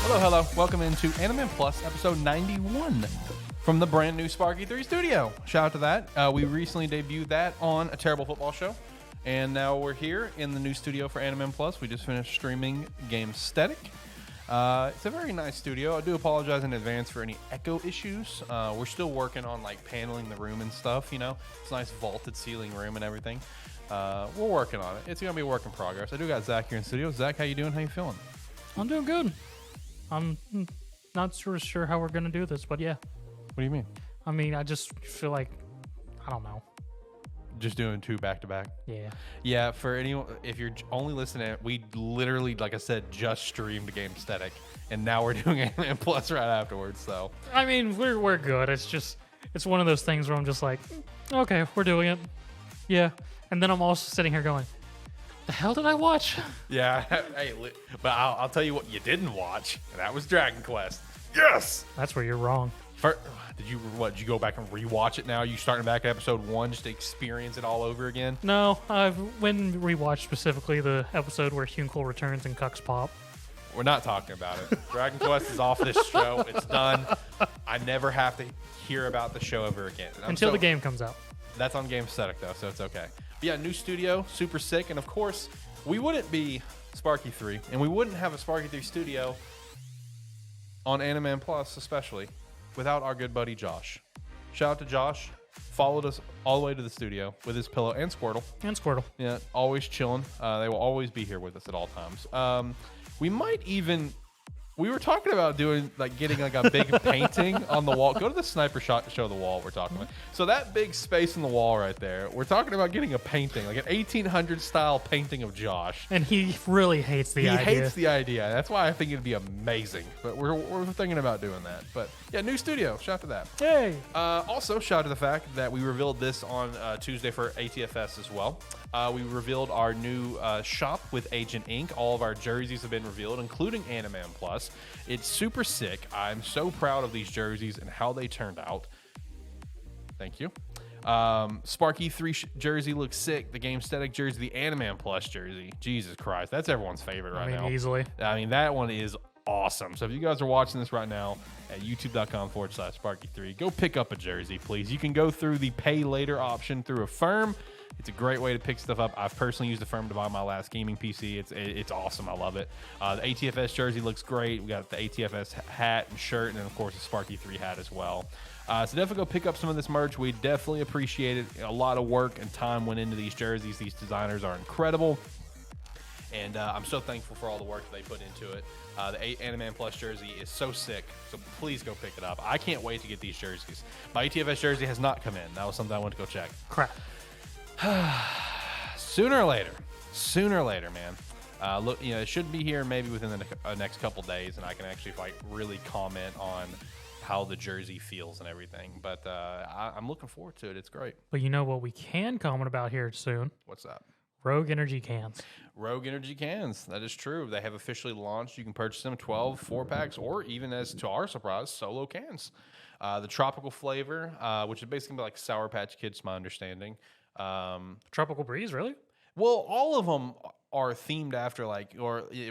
Hello, hello. Welcome into Anime Plus episode 91 from the brand new Sparky 3 studio. Shout out to that. We recently debuted that on A Terrible Football Show. And now we're here in the new studio for Anime Plus. We just finished streaming Game Static. It's a very nice studio. I do apologize in advance for any echo issues. We're still working on like paneling the room and stuff, you know. It's a nice vaulted ceiling room and everything. We're working on it. It's going to be a work in progress. I do got Zach here in studio. Zach, how you doing? How you feeling? I'm doing good. I'm not sure how we're going to do this, but yeah. What do you mean? I mean, I just feel like, I don't know. Just doing two back to back? Yeah. Yeah, for anyone, if you're only listening, we literally, like I said, just streamed Game Static, and now we're doing Anime Plus right afterwards, so. I mean, we're good. It's just, it's one of those things where I'm just like, okay, we're doing it. Yeah. And then I'm also sitting here going, the hell did I watch? Yeah, hey, but I'll tell you what you didn't watch, and that was Dragon Quest. Yes! That's where you're wrong. Did you go back and rewatch it now? You starting back at episode 1 just to experience it all over again? No, I've when rewatched specifically the episode where Hunkle returns and Cucks pop. We're not talking about it. Dragon Quest is off this show. It's done. I never have to hear about the show ever again. Until the game comes out. That's on Game Static, though, so it's okay. But yeah, new studio, super sick. And of course, we wouldn't be Sparky 3, and we wouldn't have a Sparky 3 studio on Anime Plus, especially, without our good buddy Josh. Shout out to Josh. Followed us all the way to the studio with his pillow and Squirtle. And Squirtle. Yeah, always chilling. They will always be here with us at all times. We might even... We were talking about getting like a big painting on the wall. Go to the sniper shot to show the wall we're talking about. So that big space in the wall right there, we're talking about getting a painting, like an 1800 style painting of Josh. And he really hates the idea. He hates the idea. That's why I think it'd be amazing. But we're thinking about doing that. But yeah, new studio. Shout out to that. Hey. Also, shout out to the fact that we revealed this on Tuesday for ATFS as well. We revealed our new shop with Agent Inc. All of our jerseys have been revealed, including Anime Plus. It's super sick. I'm so proud of these jerseys and how they turned out. Thank you. Sparky 3 jersey looks sick. The Game Static jersey, the Anime Plus jersey. Jesus Christ. That's everyone's favorite right now. Easily. I mean, that one is awesome. So if you guys are watching this right now at youtube.com/Sparky3, go pick up a jersey, please. You can go through the pay later option through Affirm. It's a great way to pick stuff up. I've personally used Affirm to buy my last gaming PC. It's awesome. I love it. The ATFS jersey looks great. We got the ATFS hat and shirt, and then, of course, the Sparky 3 hat as well. So definitely go pick up some of this merch. We definitely appreciate it. A lot of work and time went into these jerseys. These designers are incredible. And I'm so thankful for all the work they put into it. The Anime Plus jersey is so sick, so please go pick it up. I can't wait to get these jerseys. My ATFS jersey has not come in. That was something I went to go check. Crap. Sooner or later, man. Look, it should be here maybe within the next couple days, and I can actually really comment on how the jersey feels and everything. But I'm looking forward to it. It's great. But you know what we can comment about here soon? What's that? Rogue Energy cans. Rogue Energy cans. That is true. They have officially launched. You can purchase them 12 4-packs, or even, as to our surprise, solo cans. The tropical flavor, which is basically like Sour Patch Kids, to my understanding. Tropical Breeze, really? Well, all of them are themed after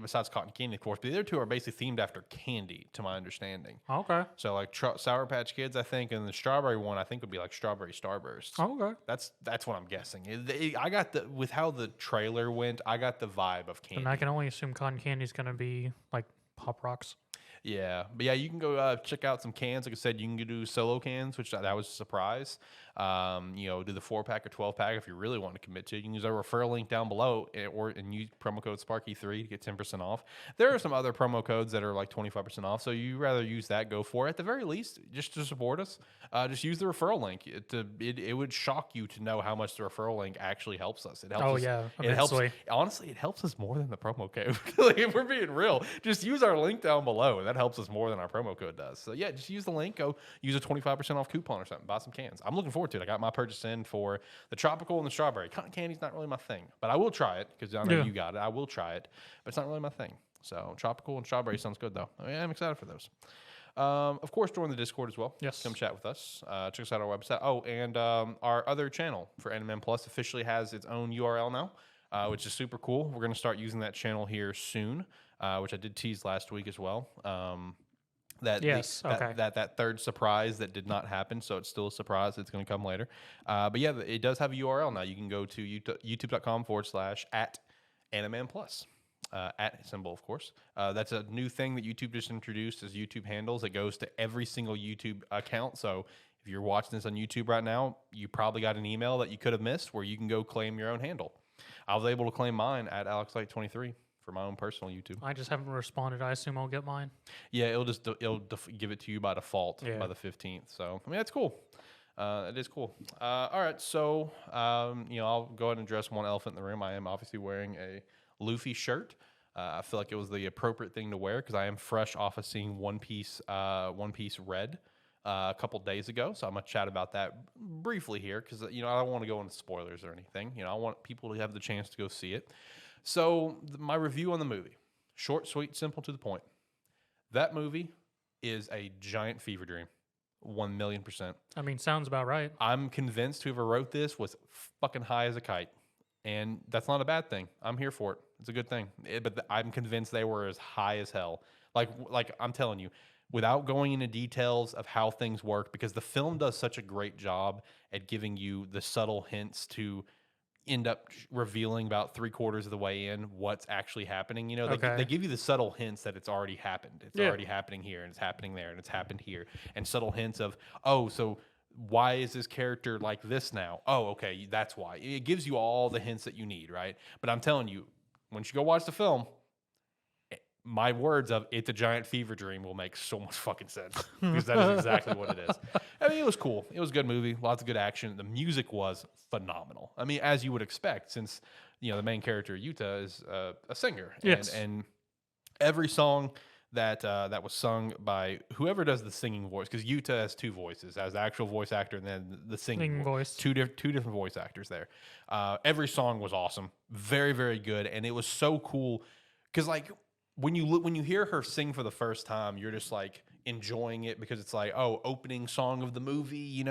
besides cotton candy, of course, but the other two are basically themed after candy, to my understanding. Okay. So like Sour Patch Kids, I think, and the strawberry one, I think, would be like Strawberry Starburst. Okay. That's what I'm guessing. I got with how the trailer went, I got the vibe of candy. And I can only assume cotton candy is going to be like Pop Rocks. Yeah, but yeah, you can go check out some cans. Like I said, you can do solo cans, which that was a surprise. Do the 4-pack or 12-pack if you really want to commit to it. You can use our referral link down below, and use promo code Sparky3 to get 10% off. There are some other promo codes that are like 25% off, so you rather use that, go for it. At the very least, just to support us, just use the referral link. It would shock you to know how much the referral link actually helps us. It helps. It helps. Honestly, it helps us more than the promo code. Like, if we're being real, just use our link down below, and that helps us more than our promo code does. So yeah, just use the link. Go use a 25% off coupon or something. Buy some cans. I'm looking forward to it. I got my purchase in for the tropical and the strawberry. Cotton candy's not really my thing, but I will try it because I know you got it. I will try it, but it's not really my thing. So tropical and strawberry sounds good though. I'm excited for those. Of course, join the Discord as well. Yes. Come chat with us. Check us out on our website. Oh, and our other channel for Anime Plus officially has its own URL now. which is super cool. We're going to start using that channel here soon, which I did tease last week as well. That third surprise that did not happen, so it's still a surprise. It's going to come later. But yeah, it does have a URL now. You can go to youtube.com/@animanplus. At symbol, of course. That's a new thing that YouTube just introduced as YouTube handles. It goes to every single YouTube account. So if you're watching this on YouTube right now, you probably got an email that you could have missed where you can go claim your own handle. I was able to claim mine at AlexLight23 for my own personal YouTube. I just haven't responded. I assume I'll get mine. Yeah, it'll give it to you by default by the 15th. So I mean, that's cool. It is cool. All right, so I'll go ahead and address one elephant in the room. I am obviously wearing a Luffy shirt. I feel like it was the appropriate thing to wear because I am fresh off of seeing One Piece Red a couple days ago. So I'm gonna chat about that briefly here because I don't want to go into spoilers or anything. I want people to have the chance to go see it. So my review on the movie, short, sweet, simple, to the point. That movie is a giant fever dream. 1,000,000%. I mean, sounds about right. I'm convinced whoever wrote this was fucking high as a kite. And that's not a bad thing. I'm here for it. It's a good thing. But I'm convinced they were as high as hell. Like I'm telling you, without going into details of how things work, because the film does such a great job at giving you the subtle hints to end up revealing about 3/4 of the way in what's actually happening. They give you the subtle hints that it's already happened. It's already happening here, and it's happening there, and it's happened here. And subtle hints of, so why is this character like this now? Oh, okay, that's why. It gives you all the hints that you need, right? But I'm telling you, once you go watch the film, my words of "it's a giant fever dream" will make so much fucking sense because that is exactly what it is. I mean, it was cool. It was a good movie. Lots of good action. The music was phenomenal. I mean, as you would expect, since the main character Yuta is a singer, and every song that was sung by whoever does the singing voice, because Yuta has two voices, as the actual voice actor and then the singing voice. Two different voice actors there. Every song was awesome, very, very good, and it was so cool because when you hear her sing for the first time, you're just enjoying it because it's opening song of the movie,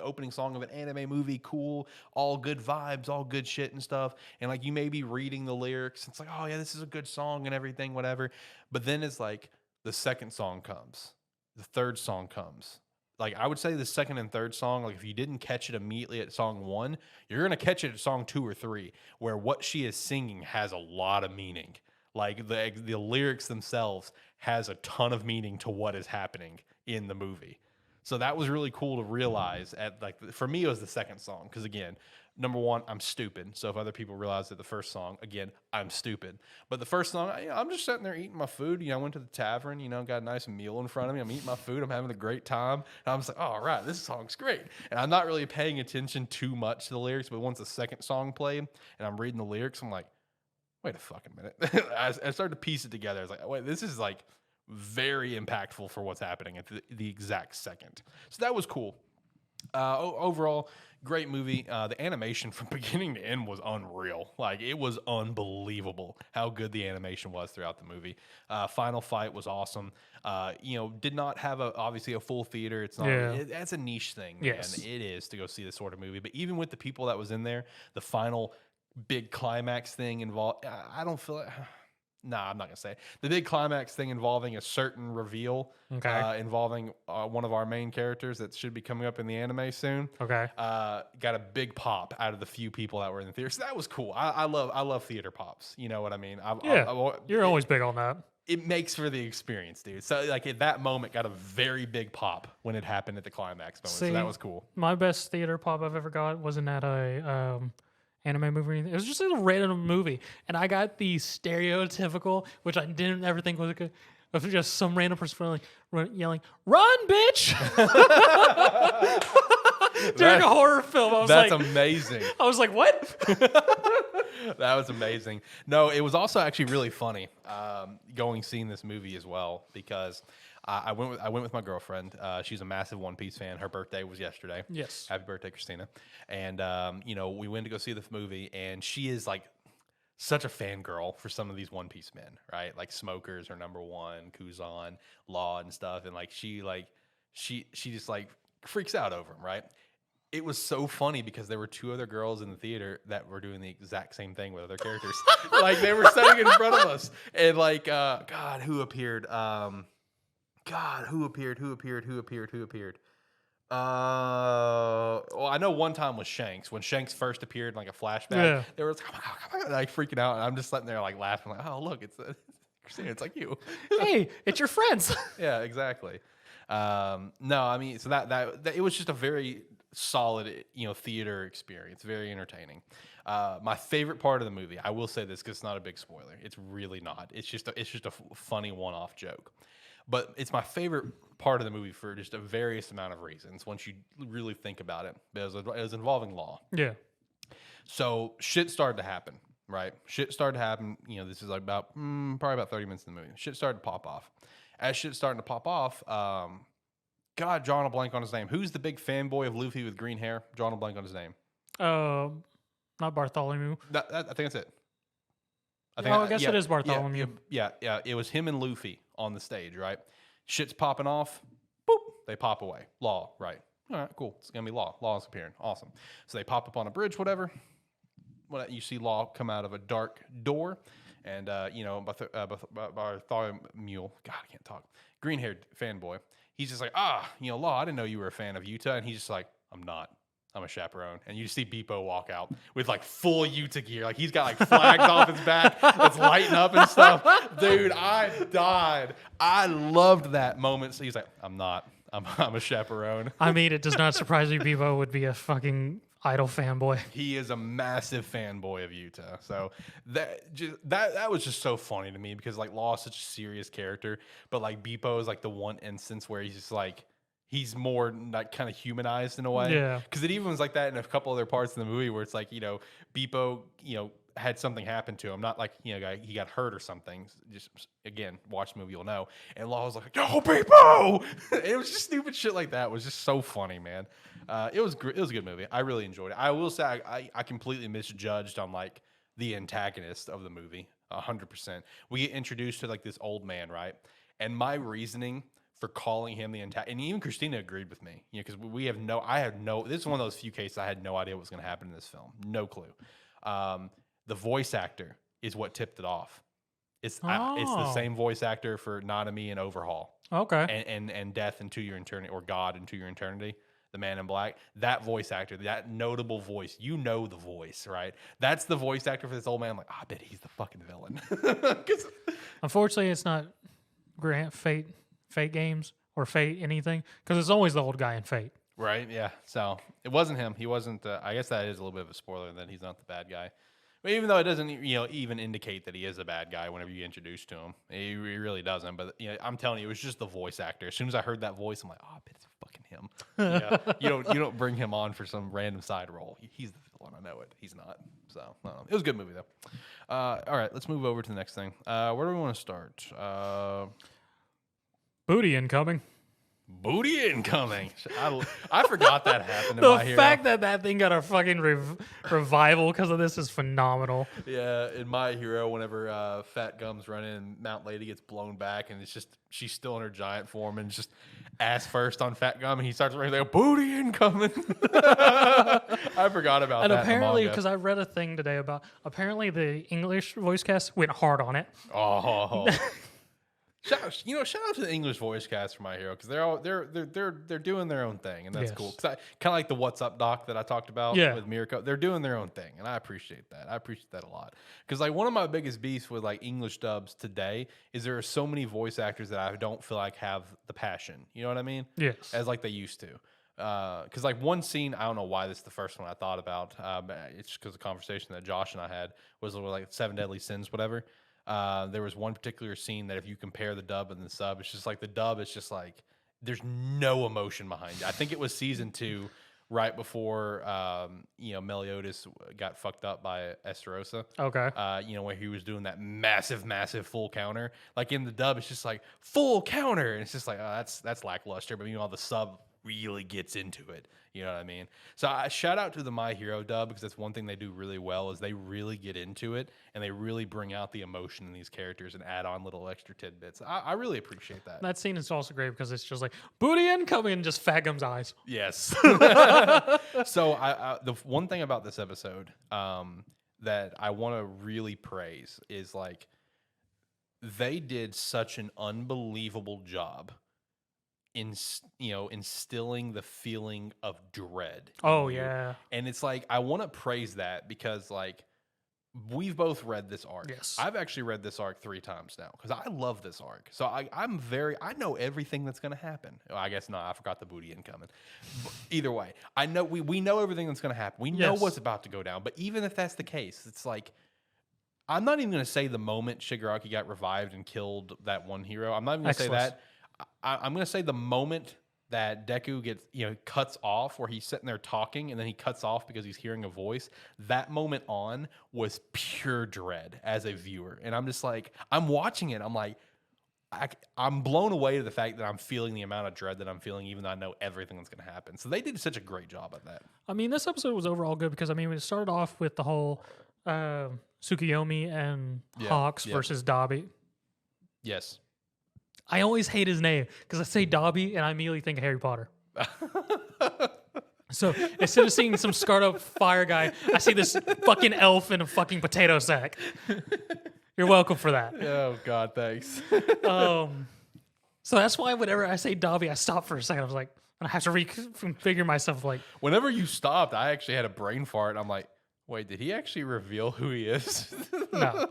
opening song of an anime movie, cool, all good vibes, all good shit and stuff. And you may be reading the lyrics, it's oh yeah, this is a good song and everything, whatever. But then it's the second song comes, the third song comes. I would say the second and third song, if you didn't catch it immediately at song 1, you're gonna catch it at song 2 or 3, where what she is singing has a lot of meaning. The lyrics themselves has a ton of meaning to what is happening in the movie. So that was really cool to realize for me, it was the second song. Cause again, number one, I'm stupid. So if other people realize that the first song, again, I'm stupid. But the first song, I'm just sitting there eating my food. I went to the tavern, got a nice meal in front of me. I'm eating my food. I'm having a great time. And I'm just oh, all right, this song's great. And I'm not really paying attention too much to the lyrics. But once the second song played and I'm reading the lyrics, I'm like, wait a fucking minute. I started to piece it together. I was like, wait, this is very impactful for what's happening at the exact second. So that was cool. Overall, great movie. The animation from beginning to end was unreal. It was unbelievable how good the animation was throughout the movie. Final fight was awesome. Did not have obviously a full theater. It's not. That's a niche thing. Yes, and it is to go see this sort of movie. But even with the people that was in there, the final big climax thing involved. I don't feel it. Nah, I'm not gonna say it. The big climax thing involving a certain reveal, involving one of our main characters that should be coming up in the anime soon. Okay, got a big pop out of the few people that were in the theater. So that was cool. I love theater pops. You know what I mean? You're always big on that. It makes for the experience, dude. So at that moment, got a very big pop when it happened at the climax moment. So that was cool. My best theater pop I've ever got wasn't at a anime movie. It was just a random movie, and I got the stereotypical, which I didn't ever think was good, of just some random person yelling, "Run, bitch!" during a horror film. I was that's amazing. I was like, "What?" That was amazing. No, it was also actually really funny seeing this movie as well because I went with my girlfriend. She's a massive One Piece fan. Her birthday was yesterday. Yes. Happy birthday, Christina. And we went to go see the movie, and she is such a fangirl for some of these One Piece men, right? Smokers are number one, Kuzan, Law, and stuff. And she just freaks out over him, right? It was so funny because there were two other girls in the theater that were doing the exact same thing with other characters. Like they were sitting in front of us, and like, God, who appeared? Who appeared? Well, I know one time was Shanks. When Shanks first appeared in like a flashback, Yeah. they were like, oh my God, like freaking out. And I'm just sitting there like laughing, like, oh, look, it's Christina, it's like you. Hey, it's your friends. Yeah, exactly. No, I mean, so that it was just a very solid, theater experience, very entertaining. My favorite part of the movie, I will say this because it's not a big spoiler. It's really not. It's just a funny one-off joke. But it's my favorite part of the movie for just a various amount of reasons. Once you really think about it, it was involving law. Yeah. So shit started to happen, right? Shit started to happen. This is like probably about 30 minutes in the movie. Shit started to pop off. As shit's starting to pop off, God, drawing a blank on his name. Who's the big fanboy of Luffy with green hair? Drawing a blank on his name. Not Bartholomew. I think that's it. I guess it is Bartholomew. Yeah. It was him and Luffy on the stage, right? Shit's popping off. Boop. They pop away. Law, right? All right, cool. It's going to be Law. Law's appearing. Awesome. So they pop up on a bridge, whatever. You see Law come out of a dark door. And, Bartholomew, God, I can't talk. Green-haired fanboy. He's just like, Law, I didn't know you were a fan of Utah. And he's just like, I'm not. I'm a chaperone. And you see Beepo walk out with like full Utah gear. Like he's got like flags off his back that's lighting up and stuff. Dude, I died. I loved that moment. So he's like, I'm not. I'm a chaperone. I mean, it does not surprise me Beepo would be a fucking Idol fanboy. He is a massive fanboy of Utah. So that was just so funny to me because like Law is such a serious character, but like Beepo is like the one instance where he's just like he's more like kind of humanized in a way. Yeah. Because it even was like that in a couple other parts of the movie where it's like, Beepo, had something happen to him. Not like, he got hurt or something. Just, again, watch the movie, you'll know. And Law was like, yo, Beepo! It was just stupid shit like that. It was just so funny, man. It was a good movie. I really enjoyed it. I will say I completely misjudged on like the antagonist of the movie. 100%. We get introduced to like this old man, right? And my reasoning for calling him the antagonist, and even Christina agreed with me, because this is one of those few cases I had no idea what was going to happen in this film. No clue. The voice actor is what tipped it off. It's the same voice actor for Nanami and Overhaul. Okay. And Death into Your Eternity, or God into Your Eternity, the Man in Black. That voice actor, that notable voice, the voice, right? That's the voice actor for this old man. I'm like, I bet he's the fucking villain. Unfortunately, it's not Fate games or Fate anything, because it's always the old guy in Fate. Right, yeah. So it wasn't him. He wasn't. I guess that is a little bit of a spoiler that he's not the bad guy. But even though it doesn't, even indicate that he is a bad guy whenever you get introduced to him, he really doesn't. But I'm telling you, it was just the voice actor. As soon as I heard that voice, I'm like, I bet it's fucking him. You don't bring him on for some random side role. He's the villain. I know it. He's not. So I don't know. It was a good movie though. All right, let's move over to the next thing. Where do we want to start? Booty incoming. Booty incoming. I forgot that happened in The My Hero. fact that thing got a fucking revival because of this is phenomenal. Yeah, in My Hero, whenever Fat Gum's running and Mount Lady gets blown back and it's just she's still in her giant form and just ass first on Fat Gum and he starts running like, booty incoming. I forgot about that. And apparently, because I read a thing today about apparently the English voice cast went hard on it. Oh. Shout out to the English voice cast for My Hero because they're doing their own thing and that's cool. Kind of like the What's Up doc that I talked about with Mirko. They're doing their own thing and I appreciate that. I appreciate that a lot because like one of my biggest beefs with like English dubs today is there are so many voice actors that I don't feel like have the passion. You know what I mean? Yes. As like they used to. Because like one scene, I don't know why this is the first one I thought about. It's because the conversation that Josh and I had was like 7 Deadly Sins, whatever. There was one particular scene that if you compare the dub and the sub, it's just like the dub is just like there's no emotion behind it. I think it was season 2, right before Meliodas got fucked up by Esterosa. Okay. Where he was doing that massive full counter. Like in the dub, it's just like full counter, and it's just like that's lackluster. But the sub really gets into it. You know what I mean? So I shout out to the My Hero dub, because that's one thing they do really well, is they really get into it and they really bring out the emotion in these characters and add on little extra tidbits. I really appreciate that. That scene is also great because it's just like booty incoming and just Fagum's eyes. Yes. So the one thing about this episode that I want to really praise is like they did such an unbelievable job in instilling the feeling of dread. Oh in you. yeah. And it's like I want to praise that because like we've both read this arc. Yes. I've actually read this arc 3 times now because I love this arc. So I know everything that's going to happen. Well, I guess not. I forgot the booty incoming. Either way, I know we know everything that's going to happen. We know what's about to go down. But even if that's the case, it's like I'm not even going to say the moment Shigaraki got revived and killed that one hero. I'm not even going to say that. I'm going to say the moment that Deku gets, cuts off, where he's sitting there talking and then he cuts off because he's hearing a voice. That moment on was pure dread as a viewer. And I'm just like, I'm watching it. I'm like, I'm blown away to the fact that I'm feeling the amount of dread that I'm feeling, even though I know everything that's going to happen. So they did such a great job at that. I mean, this episode was overall good because, I mean, it started off with the whole Tsukuyomi and Hawks versus Dabi. Yes. I always hate his name because I say Dobby and I immediately think of Harry Potter. So instead of seeing some scarred up fire guy, I see this fucking elf in a fucking potato sack. You're welcome for that. Oh God, thanks. So that's why whenever I say Dobby, I stop for a second. I was like, I have to reconfigure myself. Like, whenever you stopped, I actually had a brain fart. I'm like, wait, did he actually reveal who he is? No,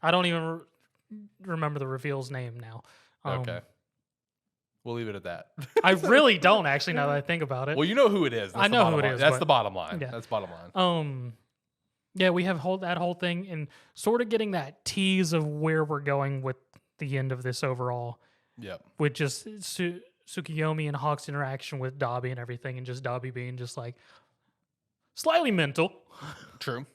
I don't even remember the reveal's name now. Okay. We'll leave it at that. I really don't actually, now that I think about it. Well, you know who it is. That's I know who it line. is. That's the bottom line. Yeah. That's bottom line. Yeah, we have that whole thing and sort of getting that tease of where we're going with the end of this overall. Yep. With just Tsukuyomi and Hawk's interaction with Dabi and everything, and just Dabi being just like slightly mental. True.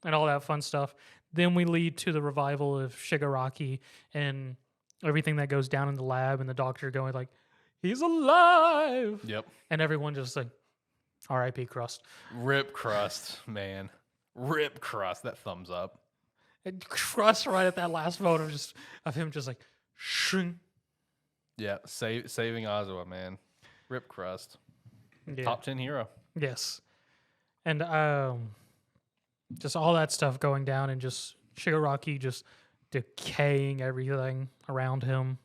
And all that fun stuff. Then we lead to the revival of Shigaraki and everything that goes down in the lab, and the doctor going like, he's alive. Yep. And everyone just like, R.I.P. Crust. Rip Crust, man. Rip Crust. That thumbs up. And Crust right at that last moment of him just like, shing. Yeah, saving Azawa, man. Rip Crust. Yeah. Top 10 hero. Yes. And just all that stuff going down, and just Shigaraki just decaying everything around him.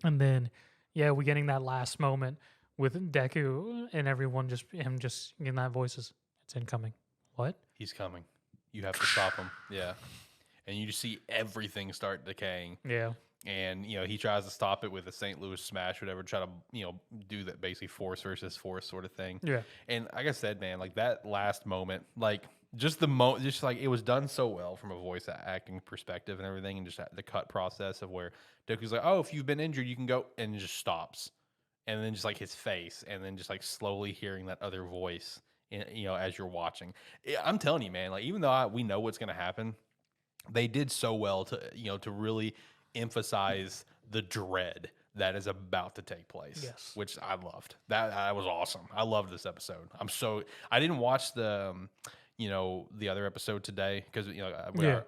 And then, we getting that last moment with Deku and everyone just getting that voices. It's incoming. What? He's coming. You have to stop him. Yeah. And you just see everything start decaying. Yeah. And, he tries to stop it with a St. Louis smash, whatever, try to, do that basically force versus force sort of thing. Yeah. And like I said, man, like that last moment, like just like it was done so well from a voice acting perspective and everything, and just the cut process of where Deku's like, oh, if you've been injured, you can go, and it just stops. And then just like his face, and then just like slowly hearing that other voice, as you're watching. I'm telling you, man, like even though we know what's going to happen, they did so well to really emphasize the dread that is about to take place. Yes. Which I loved. That was awesome. I loved this episode. I didn't watch the the other episode today because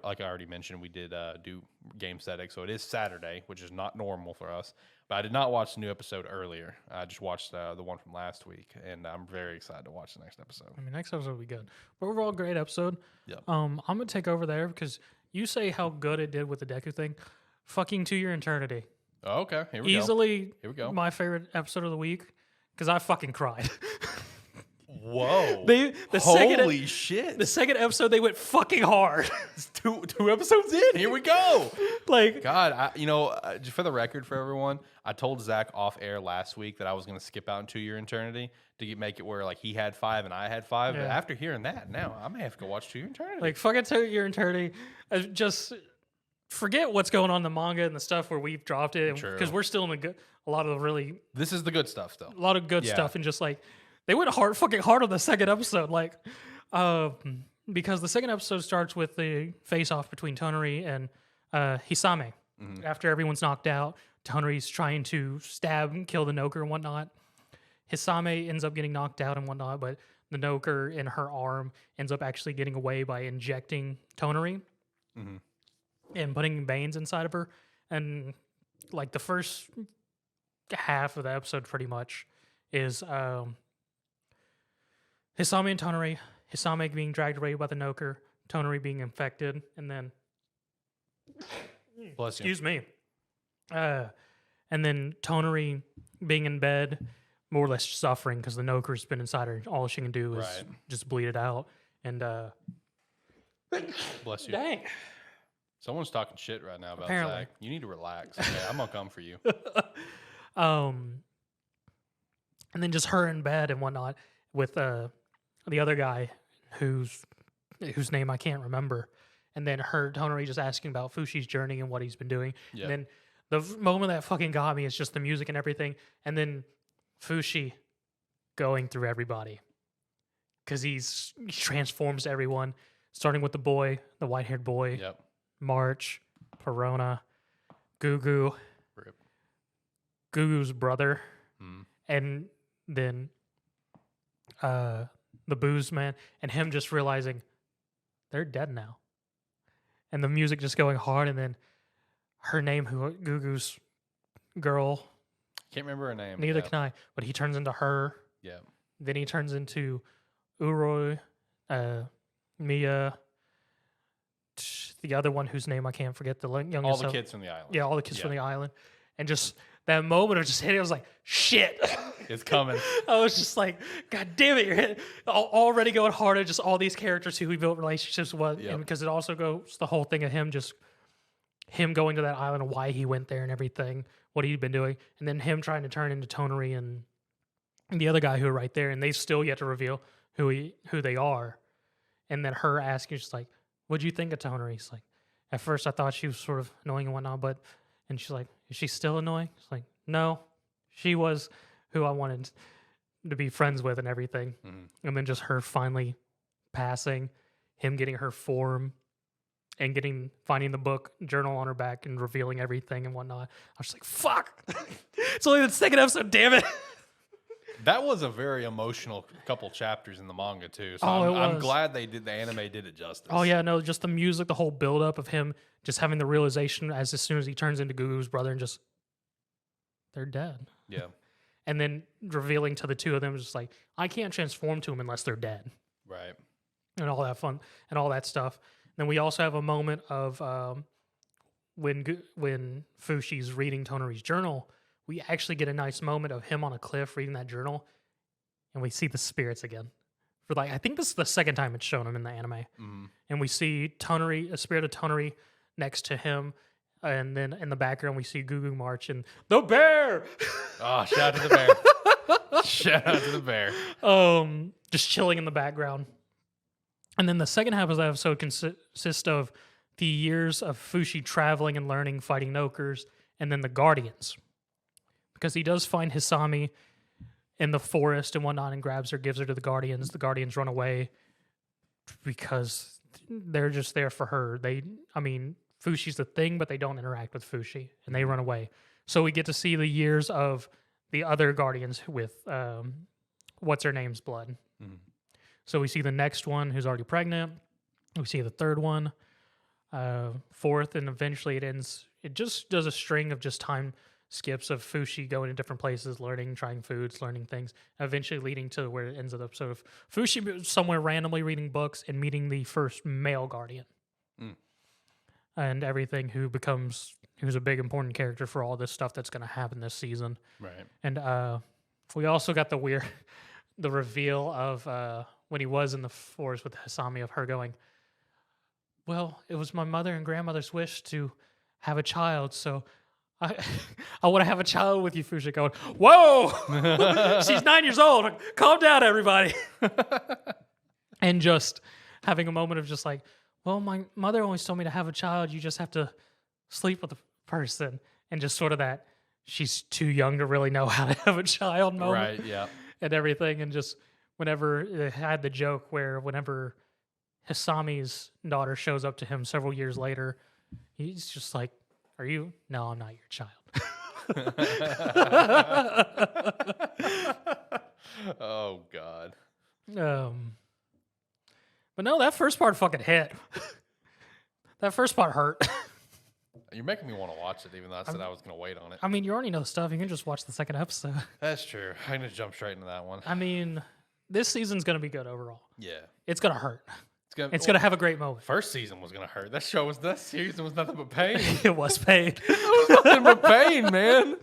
like I already mentioned, we did do game setting, so it is Saturday, which is not normal for us. But I did not watch the new episode earlier. I just watched the one from last week, and I'm very excited to watch the next episode. I mean, next episode will be good. But overall, great episode. Yeah. I'm gonna take over there because you say how good it did with the Deku thing. Fucking To Your Eternity. Oh, okay. Here we go. My favorite episode of the week because I fucking cried. Whoa. Holy shit. The second episode, they went fucking hard. It's two episodes in. Here we go. Like, God, just for the record for everyone, I told Zach off air last week that I was going to skip out into Your Eternity to make it where like he had 5 and I had 5. Yeah. But after hearing that, now I may have to go watch To Your Eternity. Like, fucking To Your Eternity. Just forget what's going on in the manga and the stuff where we've dropped it. Because we're still in a lot of the really... This is the good stuff still. A lot of good stuff. And just like... They went fucking hard on the second episode, like, because the second episode starts with the face-off between Tonari and Hisame. Mm-hmm. After everyone's knocked out, Tonori's trying to stab and kill the Noker and whatnot. Hisame ends up getting knocked out and whatnot, but the Noker in her arm ends up actually getting away by injecting Tonori and putting veins inside of her. And like the first half of the episode pretty much is Hisame and Tonori, Hisame being dragged away by the Noker, Tonori being infected, and then Bless you. excuse me. And then Tonori being in bed, more or less suffering because the Noker's been inside her. All she can do is just bleed it out. And Bless you. dang. Someone's talking shit right now about Apparently. Zach. You need to relax. Okay, I'm gonna come for you. And then just her in bed and whatnot with the other guy whose name I can't remember. And then her Tonori just asking about Fushi's journey and what he's been doing. Yep. And then the moment that fucking got me is just the music and everything. And then Fushi going through everybody. Because he transforms everyone, starting with the boy, the white-haired boy, Yep. March, Perona, Gugu, Rip. Gugu's brother, Mm. and then the booze man, and him just realizing they're dead now. And the music just going hard, and then her name, who Gugu's girl, Can't remember her name. neither Yep. can I, but he turns into her. Yep. Then he turns into Uroi, Mia, the other one whose name I can't forget, the youngest. All the kids from the island. Yeah, all the kids from the island. And just that moment of just hitting, I was like, shit. It's coming. I was just like, God damn it, you're already going harder. Just all these characters who we built relationships with. Yep. And because it also goes the whole thing of him going to that island and why he went there and everything, what he'd been doing. And then him trying to turn into Tonori and the other guy who are right there. And they still yet to reveal who they are. And then her asking, just like, what'd you think of Tonori? He's like, at first I thought she was sort of annoying and whatnot, and she's like, is she still annoying? It's like, no, she was who I wanted to be friends with and everything. Mm-hmm. And then just her finally passing, him getting her form and finding the book journal on her back and revealing everything and whatnot. I was just like, fuck. It's only the second episode, damn it. That was a very emotional couple chapters in the manga too. So Oh, I'm it was. glad the anime did it justice. Oh yeah, no, just the music, the whole build up of him just having the realization as soon as he turns into Gugu's brother and just they're dead. Yeah. And then revealing to the two of them just like, I can't transform to him unless they're dead. Right. And all that fun and all that stuff. Then we also have a moment of when Fushi's reading Tonori's journal, we actually get a nice moment of him on a cliff reading that journal, and we see the spirits again. For like, I think this is the second time it's shown him in the anime. Mm-hmm. And we see a spirit of Tonori next to him, and then in the background we see Gugu March and the bear. Oh, shout out to the bear. Shout out to the bear. Just chilling in the background. And then the second half of the episode consists of the years of Fushi traveling and learning, fighting Nokers, and then the Guardians. Because he does find Hisami in the forest and whatnot and grabs her, gives her to the Guardians. The Guardians run away because they're just there for her. Fushi's the thing, but they don't interact with Fushi, and they run away. So we get to see the years of the other Guardians with what's-her-name's blood. Mhm. So we see the next one who's already pregnant. We see the third one, fourth, and eventually it ends. It just does a string of just time skips of Fushi going to different places, learning, trying foods, learning things, eventually leading to where it ends the episode of Fushi somewhere randomly reading books and meeting the first male Guardian. Mm. And everything who's a big important character for all this stuff that's going to happen this season. Right. And we also got the reveal of when he was in the forest with Hisami of her going, well, it was my mother and grandmother's wish to have a child, so I want to have a child with you, Fushi. Going, whoa, she's 9 years old. Calm down, everybody. And just having a moment of just like, well, my mother always told me to have a child. You just have to sleep with a person. And just sort of that she's too young to really know how to have a child moment. Right, yeah. And everything. And just whenever it had the joke where whenever Hisami's daughter shows up to him several years later, he's just like, are you? No, I'm not your child. Oh God. But no, that first part fucking hit. That first part hurt. You're making me want to watch it, even though I said I was going to wait on it. I mean, you already know stuff. You can just watch the second episode. That's true. I'm going to jump straight into that one. I mean, this season's gonna be good overall. Yeah. It's gonna hurt. It's gonna have a great moment. First season was going to hurt. That season was nothing but pain. It was pain. It was nothing but pain, man.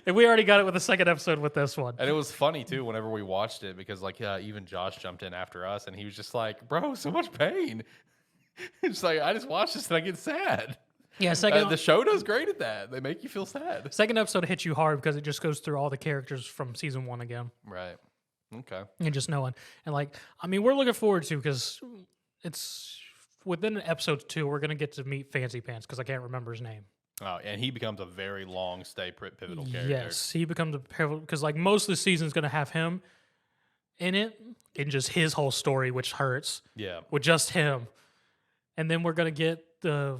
And we already got it with the second episode with this one. And it was funny, too, whenever we watched it, because, like, even Josh jumped in after us, and he was just like, bro, so much pain. It's like, I just watched this and I get sad. Yeah, the show does great at that. They make you feel sad. Second episode hits you hard because it just goes through all the characters from season 1 again. Right. Okay. And just knowing. And, like, I mean, we're looking forward to, because it's within episode 2, we're going to get to meet Fancy Pants, because I can't remember his name. Oh, and he becomes a very long stay pivotal character. Yes, he becomes a pivotal, because like most of the season's going to have him in it, in just his whole story, which hurts. Yeah. With just him. And then we're going to get the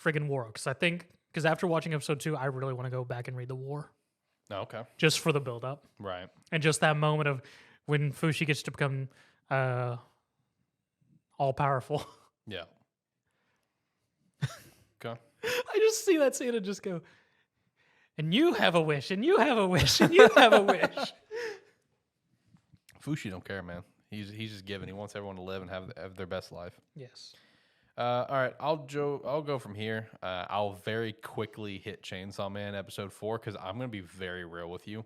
friggin' war, because after watching episode 2, I really want to go back and read the war. Oh, okay. Just for the build up. Right. And just that moment of when Fushi gets to become all powerful. Yeah. Okay. I just see that scene and just go, and you have a wish, and you have a wish, and you have a wish. Fushi don't care, man. He's just giving. He wants everyone to live and have their best life. Yes. All right, I'll go from here. I'll very quickly hit Chainsaw Man episode 4 because I'm gonna be very real with you.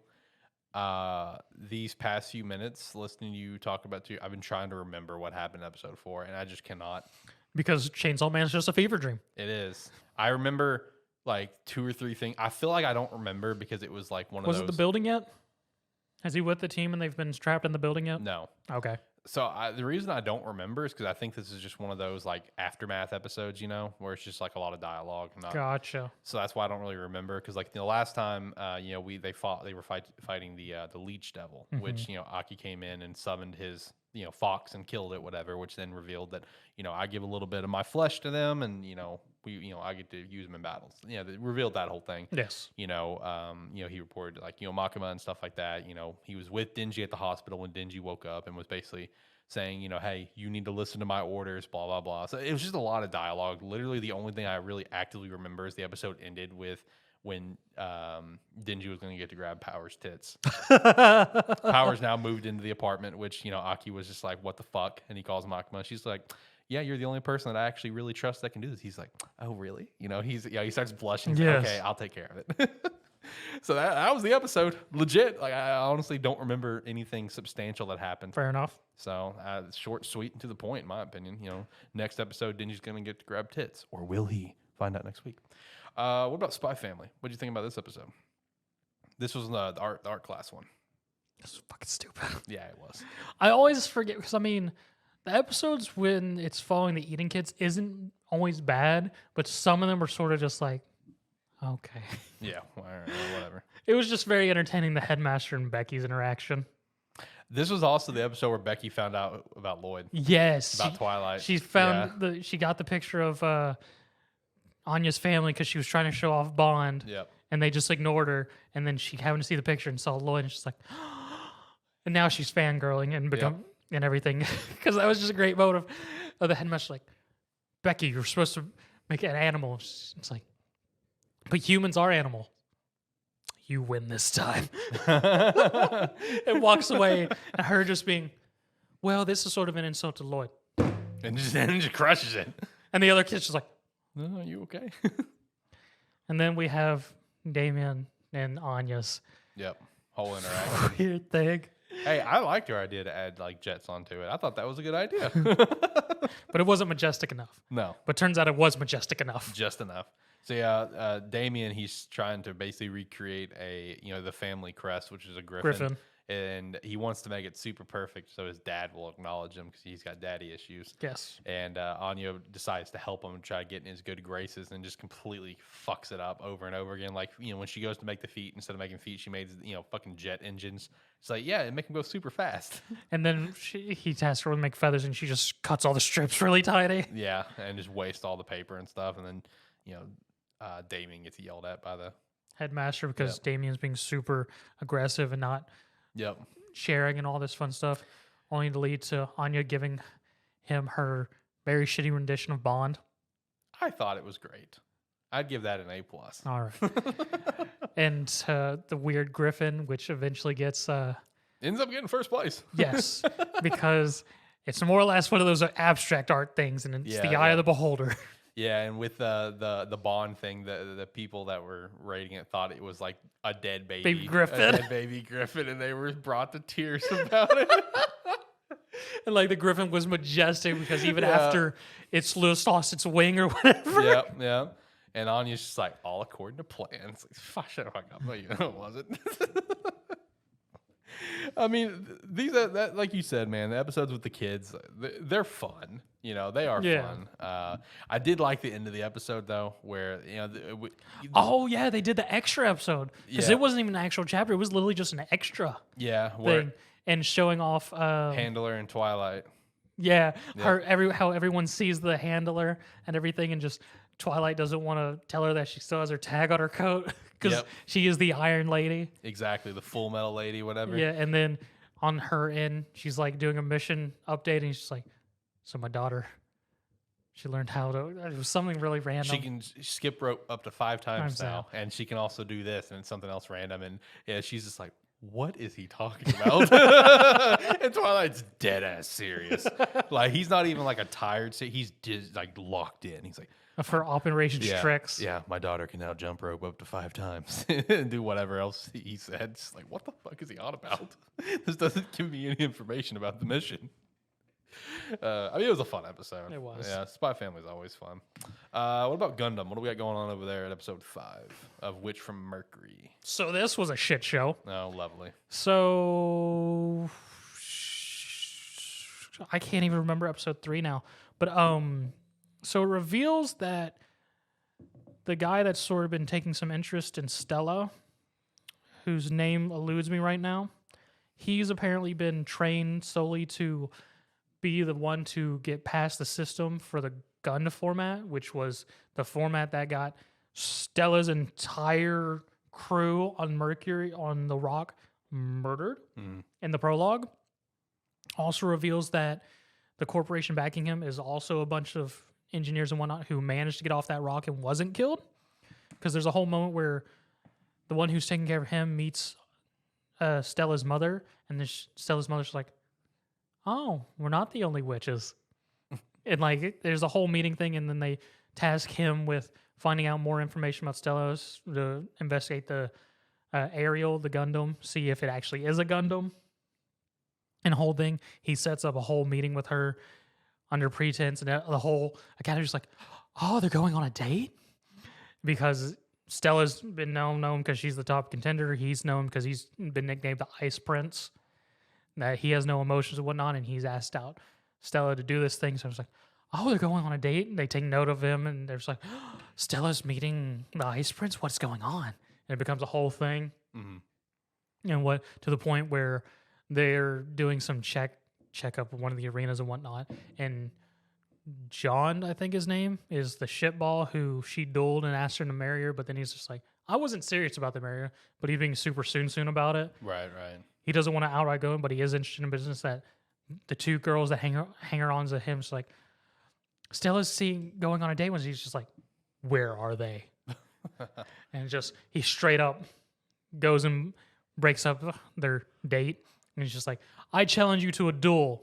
These past few minutes listening to you talk about I've been trying to remember what happened in episode 4, and I just cannot. Because Chainsaw Man is just a fever dream. It is. I remember like 2 or 3 things. I feel like I don't remember because it was like one of those. Was it the building yet? Has he with the team and they've been trapped in the building yet? No. Okay. So the reason I don't remember is because I think this is just one of those like aftermath episodes, where it's just like a lot of dialogue. Gotcha. So that's why I don't really remember, because like the last time, they were fighting the Leech Devil, which Aki came in and summoned his fox and killed it, whatever. Which then revealed that I give a little bit of my flesh to them, and I get to use them in battles. They revealed that whole thing. Yes. He reported like Makima and stuff like that. He was with Denji at the hospital when Denji woke up and was basically saying, hey, you need to listen to my orders, blah, blah, blah. So it was just a lot of dialogue. Literally the only thing I really actively remember is the episode ended with when Denji was going to get to grab Power's tits. Power's now moved into the apartment, which, Aki was just like, what the fuck? And he calls Makima. She's like, yeah, you're the only person that I actually really trust that can do this. He's like, oh, really? He starts blushing. He's like, okay, I'll take care of it. So that was the episode. Legit. Like, I honestly don't remember anything substantial that happened. Fair enough. So short, sweet, and to the point, in my opinion. Next episode, Denji's going to get to grab tits. Or will he? Find out next week. What about Spy Family? What did you think about this episode? This was the art class one. This was fucking stupid. Yeah, it was. I always forget, because, the episodes when it's following the Eating Kids isn't always bad, but some of them are sort of just like, okay. Yeah, whatever. It was just very entertaining, the headmaster and Becky's interaction. This was also the episode where Becky found out about Lloyd. Yes. About Twilight. She found she got the picture of Anya's family because she was trying to show off Bond. Yep. And they just ignored her. And then she happened to see the picture and saw Lloyd, and she's like, and now she's fangirling and and everything. Because that was just a great moment of the headmaster, like, Becky, you're supposed to make an animal. It's like, but humans are animal. You win this time. And walks away, and her just being, well, this is sort of an insult to Lloyd. And just crushes it. And the other kid's just like, oh, are you okay? And then we have Damien and Anya's whole interaction. weird thing. Hey, I liked your idea to add like jets onto it. I thought that was a good idea. But it wasn't majestic enough. No. But turns out it was majestic enough. Just enough. So Damien, he's trying to basically recreate the family crest, which is a griffin. And he wants to make it super perfect so his dad will acknowledge him because he's got daddy issues. Yes. And Anya decides to help him and try to get in his good graces and just completely fucks it up over and over again. Like, when she goes to make the feet, instead of making feet, she made, fucking jet engines. It's like, yeah, it make them go super fast. And then he asks her to make feathers, and she just cuts all the strips really tiny. Yeah, and just waste all the paper and stuff. And then, Damien gets yelled at by the headmaster because Damien's being super aggressive and not Yep. sharing and all this fun stuff, only to lead to Anya giving him her very shitty rendition of Bond. I thought it was great. I'd give that an A+. All right. And the weird Griffin, which eventually gets... Ends up getting first place. yes, because it's more or less one of those abstract art things, and it's the eye of the beholder. Yeah, and with the Bond thing, the people that were rating it thought it was like a dead baby Griffin. A dead baby Griffin, and they were brought to tears about it. And like the Griffin was majestic because even after it's lost its wing or whatever. Yeah. And Anya's just like, all according to plan. It's like, fuck, shut the fuck up. No, you know it wasn't. I mean, these that like you said, man, the episodes with the kids, they're fun. You know, they are fun. I did like the end of the episode though, where oh yeah, they did the extra episode because it wasn't even an actual chapter; it was literally just an extra thing and showing off Handler and Twilight. Yeah, how everyone sees the Handler and everything, and just Twilight doesn't want to tell her that she still has her tag on her coat because she is the Iron Lady. Exactly, the Full Metal Lady, whatever. Yeah, and then on her end, she's like doing a mission update, and she's like, "So my daughter, she learned how to." It was something really random. She can skip rope up to 5 times now, and she can also do this, and it's something else random. And yeah, she's just like, what is he talking about? And Twilight's dead ass serious. Like, he's not even like a tired, he's just like locked in. He's like, for Operation Strix. Yeah, my daughter can now jump rope up to 5 times and do whatever else he said. It's like, what the fuck is he on about? This doesn't give me any information about the mission. I mean, it was a fun episode. It was. Yeah, Spy Family is always fun. What about Gundam? What do we got going on over there at episode 5 of Witch from Mercury? So this was a shit show. Oh, lovely. So I can't even remember episode 3 now. But so it reveals that the guy that's sort of been taking some interest in Stella, whose name eludes me right now, he's apparently been trained solely to be the one to get past the system for the Gundam format, which was the format that got Stella's entire crew on Mercury on the Rock murdered in the prologue. Also reveals that the corporation backing him is also a bunch of engineers and whatnot who managed to get off that rock and wasn't killed. Because there's a whole moment where the one who's taking care of him meets Stella's mother, and then Stella's mother's like, "Oh, we're not the only witches." And like, there's a whole meeting thing, and then they task him with finding out more information about Stella to investigate the Ariel, the Gundam, see if it actually is a Gundam. And whole thing, he sets up a whole meeting with her under pretense, and the whole Academy's like, "Oh, they're going on a date?" Because Stella's been known because she's the top contender. He's known because he's been nicknamed the Ice Prince. That he has no emotions and whatnot, and he's asked out Stella to do this thing. So I was like, "Oh, they're going on a date." And they take note of him, and they're just like, "Oh, Stella's meeting the Ice Prince. What's going on?" And it becomes a whole thing. Mm-hmm. And to the point where they're doing some checkup of one of the arenas and whatnot, and John, I think his name, is the shitball who she dueled and asked her to marry her, but then he's just like, I wasn't serious about the marry her, but he's being super soon about it. Right. He doesn't want to outright go in, but he is interested in business. That the two girls that hanger-ons to him, just like, Stella's going on a date with, he's just like, where are they? And just, he straight up goes and breaks up their date. And he's just like, I challenge you to a duel.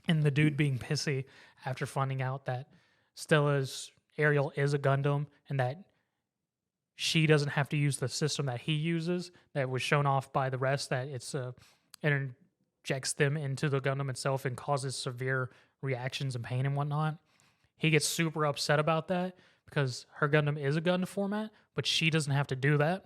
And the dude being pissy after finding out that Stella's Ariel is a Gundam and that she doesn't have to use the system that he uses that was shown off by the rest, that it's interjects them into the Gundam itself and causes severe reactions and pain and whatnot. He gets super upset about that because her Gundam is a Gundam format, but she doesn't have to do that.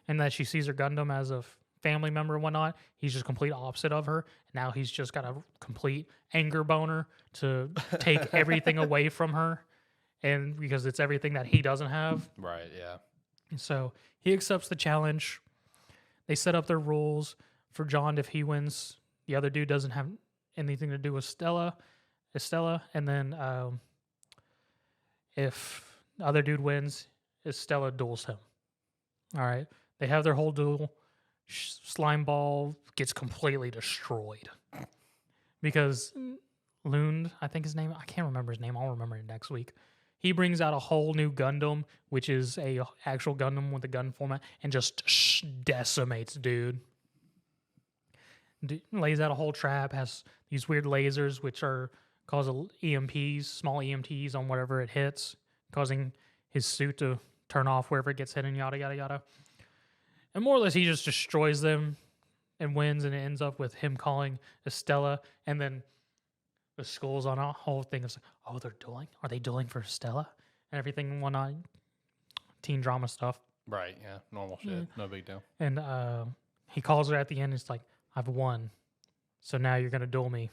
And that she sees her Gundam as a family member and whatnot. He's just complete opposite of her. Now he's just got a complete anger boner to take everything away from her, and because it's everything that he doesn't have. Right, yeah. And so he accepts the challenge. They set up their rules for John. If he wins, the other dude doesn't have anything to do with Stella. And then if the other dude wins, Stella duels him. All right. They have their whole duel. Slime Ball gets completely destroyed because Lund, I think his name, I can't remember his name. I'll remember it next week. He brings out a whole new Gundam, which is a actual Gundam with a gun format, and just decimates dude. Lays out a whole trap, has these weird lasers which are cause EMPs, small EMTs on whatever it hits, causing his suit to turn off wherever it gets hit, and yada yada yada. And more or less, he just destroys them and wins, and it ends up with him calling Estella, and then the school's on a whole thing of, oh, they're dueling? Are they dueling for Estella? And everything and whatnot. Teen drama stuff. Right, yeah. Normal shit. No big deal. And he calls her at the end. It's like, I've won. So now you're going to duel me.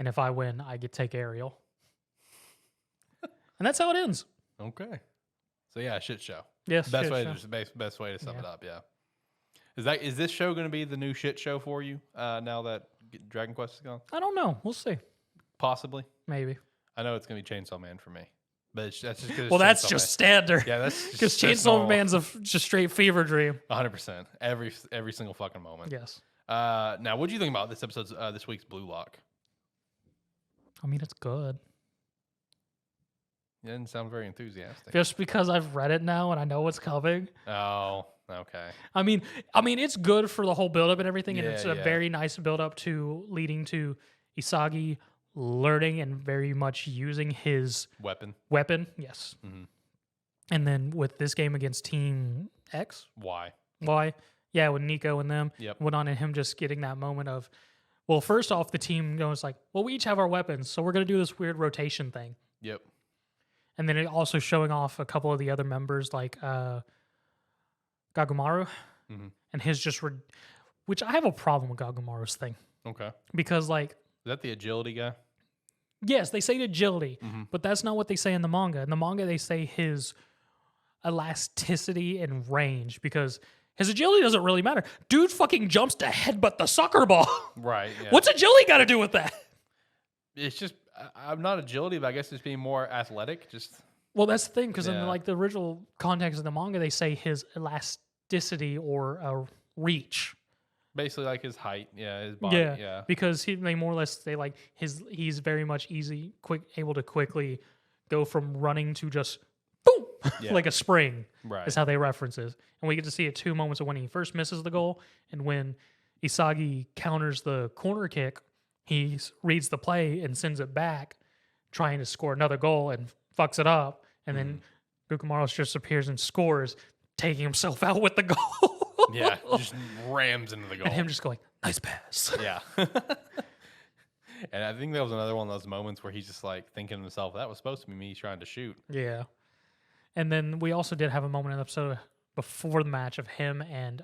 And if I win, I get to take Ariel. And that's how it ends. Okay. So yeah, shit show. Yes, best shit way show. to best way to sum it up. Yeah. Is this show going to be the new shit show for you now that Dragon Quest is gone? I don't know. We'll see. Possibly. Maybe. I know it's going to be Chainsaw Man for me, but that's just because. Well, that's just standard. Yeah, that's because Chainsaw Man's just straight fever dream. 100%. Every single fucking moment. Yes. Now, what do you think about this episode's this week's Blue Lock? I mean, it's good. You didn't sound very enthusiastic. Just because I've read it now and I know what's coming. Oh, okay. I mean, it's good for the whole build-up and everything, and it's a Yeah. very nice build-up to leading to Isagi learning and very much using his Weapon. Yes. Mhm. And then with this game against Team X, Why? yeah, with Nico and them, Yep. went on and him just getting that moment of, well, first off, the team goes like, well, we each have our weapons, so we're going to do this weird rotation thing. Yep. And then it also showing off a couple of the other members like Gagumaru Mhm. and his which I have a problem with Gagumaru's thing Okay. Is because like, that the agility guy? yes, they say agility, Mhm. but that's not what they say in the manga. In the manga, they say his elasticity and range because his agility doesn't really matter. Dude fucking jumps to headbutt the soccer ball. Right. Yeah. What's agility got to do with that? It's just I'm not agility, but I guess it's being more athletic. Just Well, that's the thing because in Yeah. like the original context of the manga, they say his elasticity or reach. basically like his height. Yeah. His body. Yeah. Because they more or less say like he's very much able to quickly go from running to just boom Yeah. like a spring. Right. Is how they reference it. And we get to see it 2 moments of when he first misses the goal and when Isagi counters the corner kick, he reads the play and sends it back, trying to score another goal and fucks it up. And then Gukumaru just appears and scores, taking himself out with the goal. Yeah. Just rams into the goal. And him just going, nice pass. Yeah. And I think that was another one of those moments where he's just like thinking to himself, that was supposed to be me trying to shoot. Yeah. And then we also did have a moment in the episode before the match of him and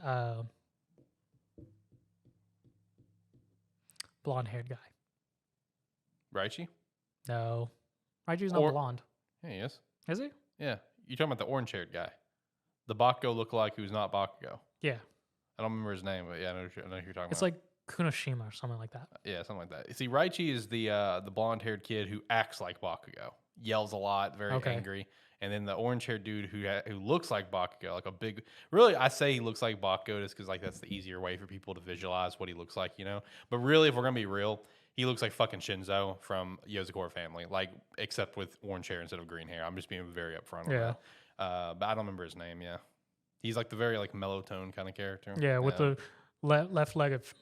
blonde-haired guy. Raichi? No. Raiju's not Or- blonde. Yeah, he is. Is he? Yeah. You're talking about the orange haired guy. The Bakugo lookalike who's not Bakugo. Yeah. I don't remember his name, but yeah, I know who you're talking It's about. like Kunoshima or something like that. Yeah, something like that. See, Raichi is the blonde haired kid who acts like Bakugo, yells a lot, very Okay. angry. And then the orange haired dude who looks like Bakugo, like a big. Really, I say he looks like Bakugo just because like that's the easier way for people to visualize what he looks like, you know. But really, if we're gonna be real, he looks like fucking Shinzo from Yozakura family, like except with orange hair instead of green hair. I'm just being very upfront on Yeah. that. But I don't remember his name. Yeah, he's like the very like mellow tone kind of character. Yeah, with the left leg of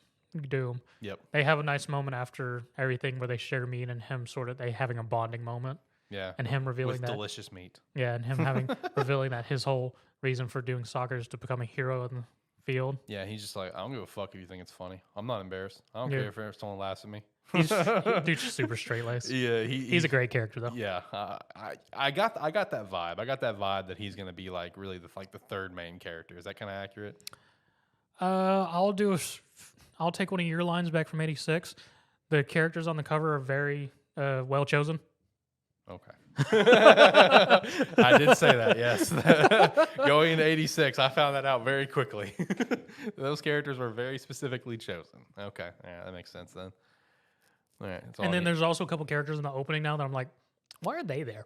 Doom. Yep. They have a nice moment after everything where they share meat and him sort of they having a bonding moment Yeah. and him revealing With that. delicious meat. Yeah, and him having revealing that his whole reason for doing soccer is to become a hero in the field. Yeah, he's just like, I don't give a fuck if you think it's funny. I'm not embarrassed. I don't Yeah. care if someone laughs at me. Dude's just super straight laced. Yeah, He's a great character though. Yeah, I got that vibe. I got that vibe that he's gonna be like really the third main character. Is that kind of accurate? I'll take one of your lines back from '86. The characters on the cover are very well chosen. Okay. I did say that. Yes. Going into '86, I found that out very quickly. Those characters were very specifically chosen. Okay, yeah, that makes sense then. All right. And then there's also a couple characters in the opening now that I'm like, why are they there?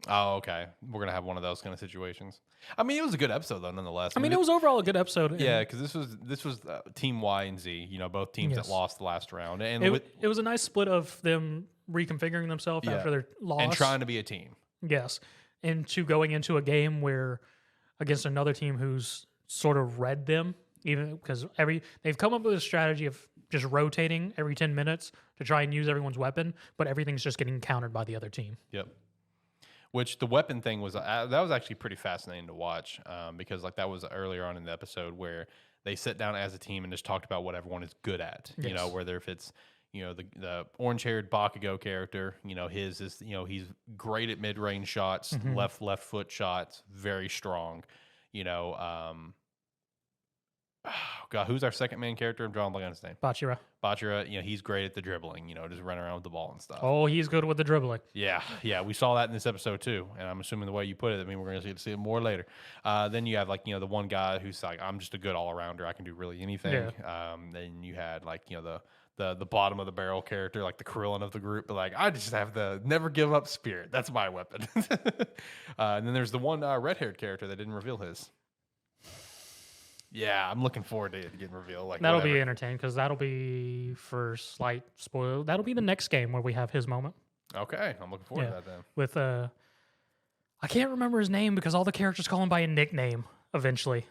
Oh, okay. We're gonna have one of those kind of situations. I mean, it was a good episode though, nonetheless. I mean, it was overall a good episode. and yeah, because this was Team Y and Z. You know, both teams that Yes. lost the last round, and it was a nice split of them reconfiguring themselves Yeah. after their loss. and trying to be a team. Yes. Into going into a game where against another team who's sort of read them, even because they've come up with a strategy of just rotating every 10 minutes to try and use everyone's weapon, but everything's just getting countered by the other team. Yep. Which the weapon thing was that was actually pretty fascinating to watch because like that was earlier on in the episode where they sit down as a team and just talked about what everyone is good at. You know, Yes. whether if it's the orange-haired Bakugo character, his is he's great at mid-range shots, left foot shots, very strong. Oh God, who's our second main character? I'm drawing a blank on his name. Bachira. Bachira, he's great at the dribbling, just running around with the ball and stuff. Oh, he's good with the dribbling. Yeah, we saw that in this episode too, and I'm assuming the way you put it, I mean, we're going to see it more later. Then you have the one guy who's like, I'm just a good all-arounder, I can do really anything. Yeah. Then you had the bottom of the barrel character, like the Krillin of the group, but like I just have the never give up spirit. That's my weapon. And then there's the one red-haired character that didn't reveal his. Yeah, I'm looking forward to it getting revealed. Like That'll whatever. be entertaining because that'll be, for slight spoiler, that'll be the next game where we have his moment Okay, I'm looking forward to that then. with I can't remember his name because all the characters call him by a nickname eventually.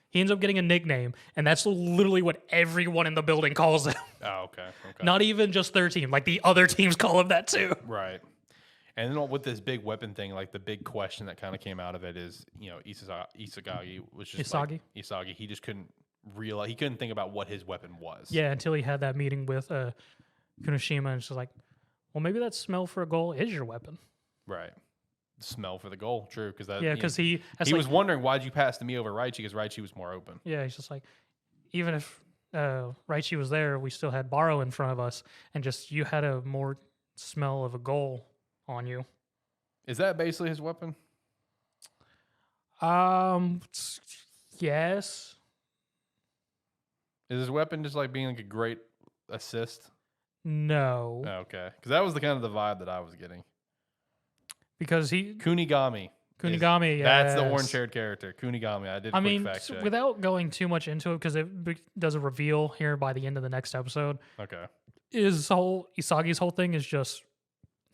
He ends up getting a nickname, and that's literally what everyone in the building calls him. Oh, okay. Not even just their team. Like the other teams call him that too. Right. And then with this big weapon thing, like the big question that kind of came out of it is, Isagagi was just Isagi. He just couldn't realize, he couldn't think about what his weapon was. Yeah, until he had that meeting with Kunoshima, and she's like, well, maybe that smell for a goal is your weapon. Right. Smell for the goal. True. Because that. Yeah, because he was wondering, why'd you pass to me over Raichi? Because Raichi was more open. Yeah, he's just like, even if Raichi was there, we still had Baro in front of us, and just you had a more smell of a goal on you. Is that basically his weapon? Yes. Is his weapon just like being like a great assist? No. Oh, okay. Because that was the kind of the vibe that I was getting. Because Kunigami. Kunigami, That's the yes. orange-haired character. Kunigami. I did a I quick mean, fact check. without going too much into it, because it does a reveal here by the end of the next episode. Okay. Isagi's whole thing is just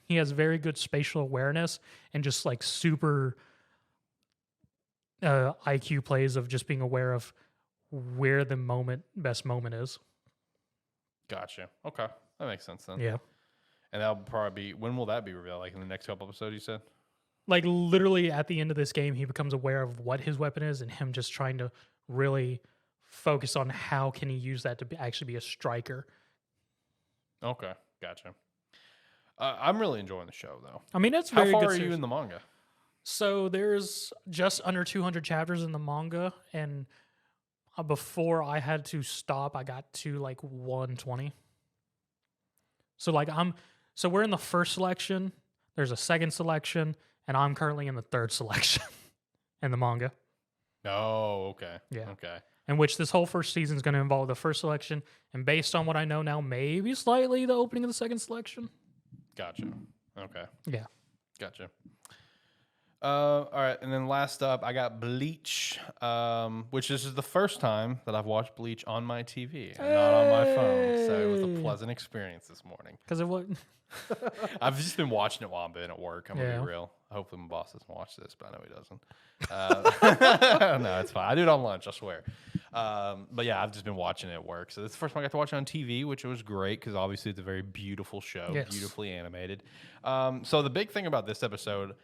he has very good spatial awareness and just like super IQ plays of just being aware of where the best moment is. Gotcha. Okay. That makes sense then. Yeah. And that'll probably be, when will that be revealed? Like in the next couple episodes, you said? Like literally at the end of this game, he becomes aware of what his weapon is and him just trying to really focus on how can he use that to actually be a striker. Okay. Gotcha. I'm really enjoying the show, though. I mean, it's How very far good are you series. in the manga? So there's just under 200 chapters in the manga, and before I had to stop, I got to like 120. So like we're in the first selection. There's a second selection, and I'm currently in the third selection in the manga. Oh, okay. Yeah. Okay. In which this whole first season is going to involve the first selection, and based on what I know now, maybe slightly the opening of the second selection. Gotcha. Okay. Yeah. Gotcha. All right, and then last up, I got Bleach, which this is the first time that I've watched Bleach on my TV and not on my phone. So it was a pleasant experience this morning. Because it was. I've just been watching it while I've been at work. I'm gonna be real. Hopefully my boss doesn't watch this, but I know he doesn't. No, it's fine. I do it on lunch, I swear. But yeah, I've just been watching it at work. So this is the first time I got to watch it on TV, which was great because obviously it's a very beautiful show, Yes. beautifully animated. So the big thing about this episode,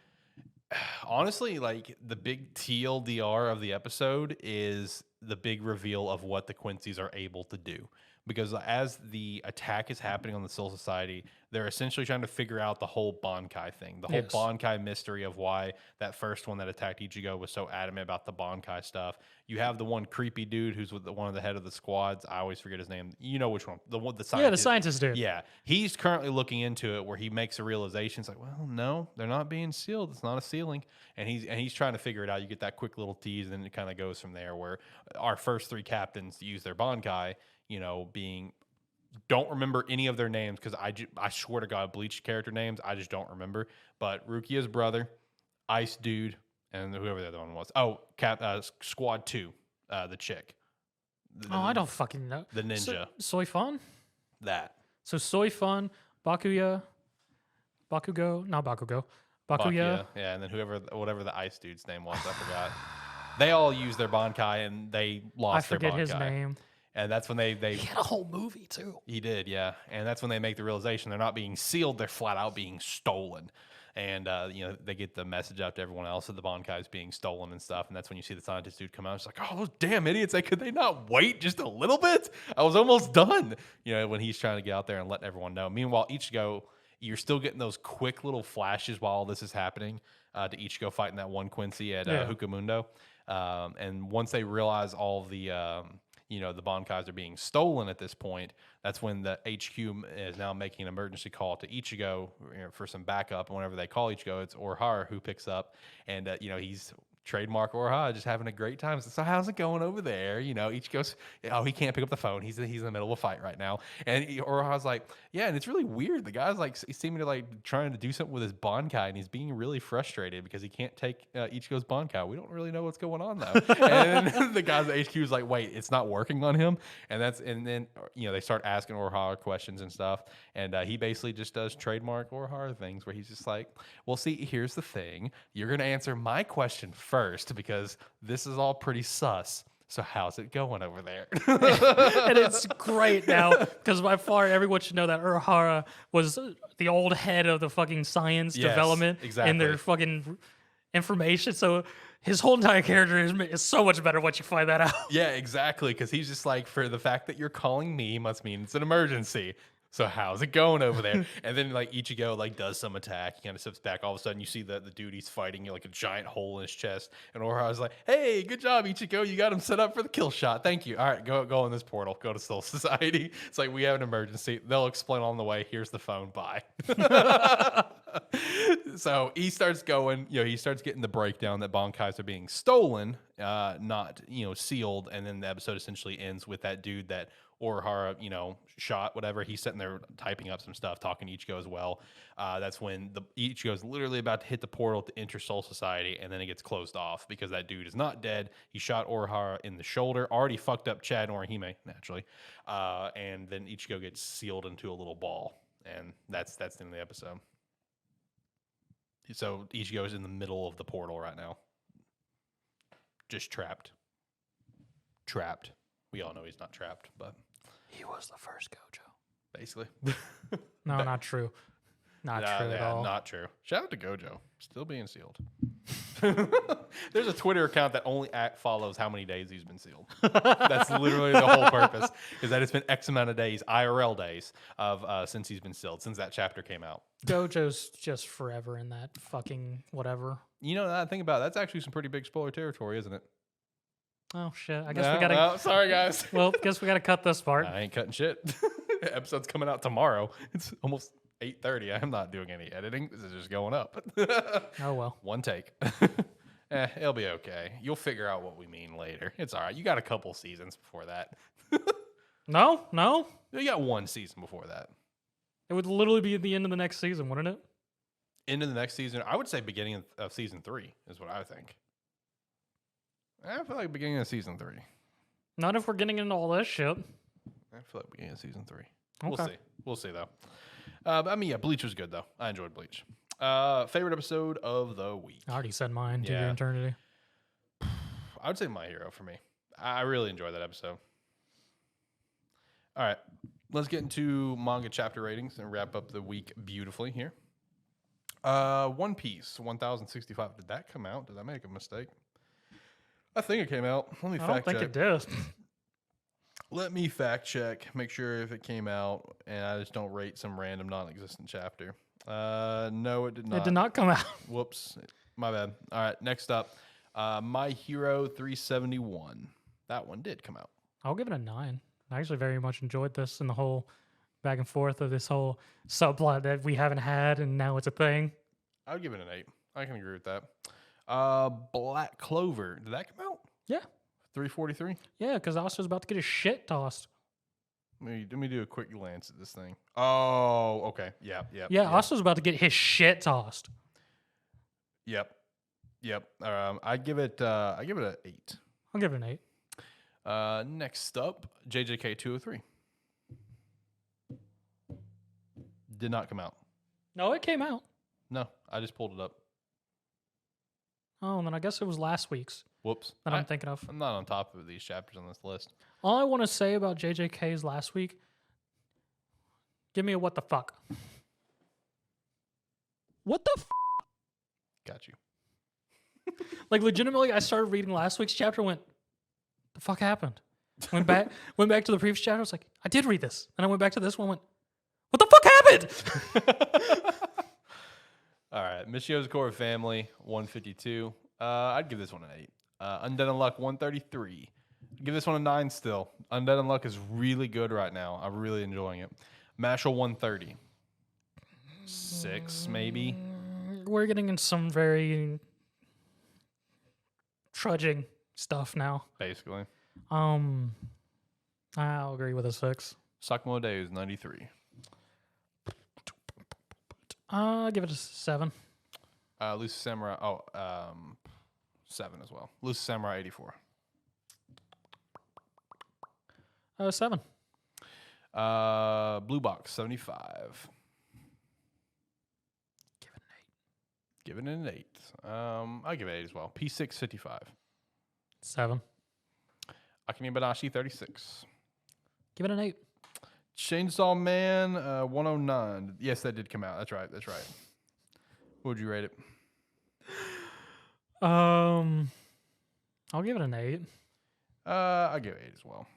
honestly, like the big TLDR of the episode is the big reveal of what the Quincy's are able to do. Because as the attack is happening on the Soul Society, they're essentially trying to figure out the whole Bankai thing, the whole Yes. Bankai mystery of why that first one that attacked Ichigo was so adamant about the Bankai stuff. You have the one creepy dude who's with one of the head of the squads. I always forget his name. You know which one? The scientist. Yeah, the scientist dude. Yeah, he's currently looking into it where he makes a realization. It's like, well, no, they're not being sealed. It's not a sealing, and he's trying to figure it out. You get that quick little tease, and then it kind of goes from there. Where our first three captains use their Bankai, don't remember any of their names because I swear to God, Bleach character names I just don't remember. But Rukia's brother, Ice Dude, and whoever the other one was. Oh, Squad 2, the chick. I don't fucking know. The ninja. Soy Fun? That. So Soy Fun, Bakugo, Bakuya. Yeah, and then whatever the Ice Dude's name was, I forgot. They all use their Bankai, and they lost their Bankai. I forget his name. And that's when they He had a whole movie, too. He did, yeah. And that's when they make the realization they're not being sealed, they're flat out being stolen. And, they get the message out to everyone else that the Bankai is being stolen and stuff. And that's when you see the scientist dude come out. It's like, oh, those damn idiots. Could they not wait just a little bit? I was almost done, when he's trying to get out there and let everyone know. Meanwhile, Ichigo, you're still getting those quick little flashes while all this is happening to Ichigo fighting that one Quincy at Hukamundo. And once they realize all the Bankais are being stolen at this point, that's when the HQ is now making an emergency call to Ichigo for some backup. And whenever they call Ichigo, it's Urahara who picks up. And, he's trademark Urahara, just having a great time. So how's it going over there? Ichigo's, he can't pick up the phone. He's in the middle of a fight right now. And Urahara's like, yeah, and it's really weird. The guy's like, he's seeming to like trying to do something with his Bankai, and he's being really frustrated because he can't take Ichigo's Bankai. We don't really know what's going on though. And the guys at HQ is like, wait, it's not working on him. And then they start asking Urahara questions and stuff. And he basically just does trademark Urahara things where he's just like, well, see, here's the thing. You're going to answer my question first because this is all pretty sus. So how's it going over there? And it's great now because by far everyone should know that Urahara was the old head of the fucking science development and their fucking information. So his whole entire character is so much better once you find that out. Yeah, exactly. Because he's just like, for the fact that you're calling me must mean it's an emergency. So how's it going over there? And then like Ichigo like does some attack. He kind of steps back. All of a sudden you see the dude he's fighting, like a giant hole in his chest. And Urahara's like, hey, good job, Ichigo. You got him set up for the kill shot. Thank you. All right, go in this portal. Go to Soul Society. It's like, we have an emergency. They'll explain on the way. Here's the phone. Bye. So he starts going, he starts getting the breakdown that Bankais are being stolen, not, sealed. And then the episode essentially ends with that dude that Urahara, shot, whatever. He's sitting there typing up some stuff, talking to Ichigo as well. That's when Ichigo is literally about to hit the portal to enter Soul Society, and then it gets closed off because that dude is not dead. He shot Urahara in the shoulder, already fucked up Chad and Orihime, naturally. And then Ichigo gets sealed into a little ball, and that's the end of the episode. So Ichigo is in the middle of the portal right now. Just trapped. We all know he's not trapped, but he was the first Gojo. Basically. No, not true. Not true at all. Not true. Shout out to Gojo. Still being sealed. There's a Twitter account that only follows how many days he's been sealed. That's literally the whole purpose, is that it's been X amount of days, IRL days, of since he's been sealed, since that chapter came out. Gojo's just forever in that fucking whatever. Now that I think about it, that's actually some pretty big spoiler territory, isn't it? Oh shit! I guess we gotta. Well, sorry guys. Well, guess we gotta cut this part. I ain't cutting shit. Episode's coming out tomorrow. It's almost 8:30. I'm not doing any editing. This is just going up. Oh well. One take. It'll be okay. You'll figure out what we mean later. It's all right. You got a couple seasons before that. No. You got one season before that. It would literally be at the end of the next season, wouldn't it? End of the next season. I would say beginning of season 3 is what I think. I feel like beginning of season 3. Not if we're getting into all this shit. I feel like beginning of season 3. Okay. We'll see though. Bleach was good though. I enjoyed Bleach. Favorite episode of the week. I already said mine. To your eternity. I would say My Hero for me. I really enjoyed that episode. All right, let's get into manga chapter ratings and wrap up the week beautifully here. One Piece 1065. Did that come out? Did I make a mistake? I think it came out. Let me fact check. I don't think it did. Let me fact check. Make sure if it came out, and I just don't rate some random non-existent chapter. No, it did not. It did not come out. Whoops. My bad. All right, next up. My Hero 371. That one did come out. I'll give it a 9. I actually very much enjoyed this and the whole back and forth of this whole subplot that we haven't had, and now it's a thing. I would give it an 8. I can agree with that. Black Clover. Did that come out? Yeah. 343? Yeah, because Asta's about to get his shit tossed. Let me do a quick glance at this thing. Oh, okay. Yeah. Asta's about to get his shit tossed. Yep. Yep. I give it an 8. I'll give it an 8. Next up, JJK 203. Did not come out. No, it came out. No, I just pulled it up. Oh, and then I guess it was last week's Whoops. that I'm thinking of. I'm not on top of these chapters on this list. All I want to say about JJK's last week, give me a what the fuck. What the Got you. Like, legitimately, I started reading last week's chapter, went, the fuck happened? Went back to the previous chapter, I was like, I did read this. And I went back to this one, went, what the fuck happened? All right. Miss Yozakura Family, 152. I'd give this one an 8. Undead Unluck, 133. Give this one a 9 still. Undead Unluck is really good right now. I'm really enjoying it. Mashle, 130. 6, maybe. We're getting in some very trudging stuff now. Basically. I'll agree with a 6. Sakamoto is 93. I'll give it a 7. Elusive Samurai, 7 as well. Elusive Samurai, 84. 7. Blue Box, 75. Give it an 8. I'll give it 8 as well. P6, 55. 7. Akane-Banashi, 36. Give it an 8. Chainsaw Man, 109. Yes, that did come out. That's right. What would you rate it? I'll give it an 8. I'll give it 8 as well.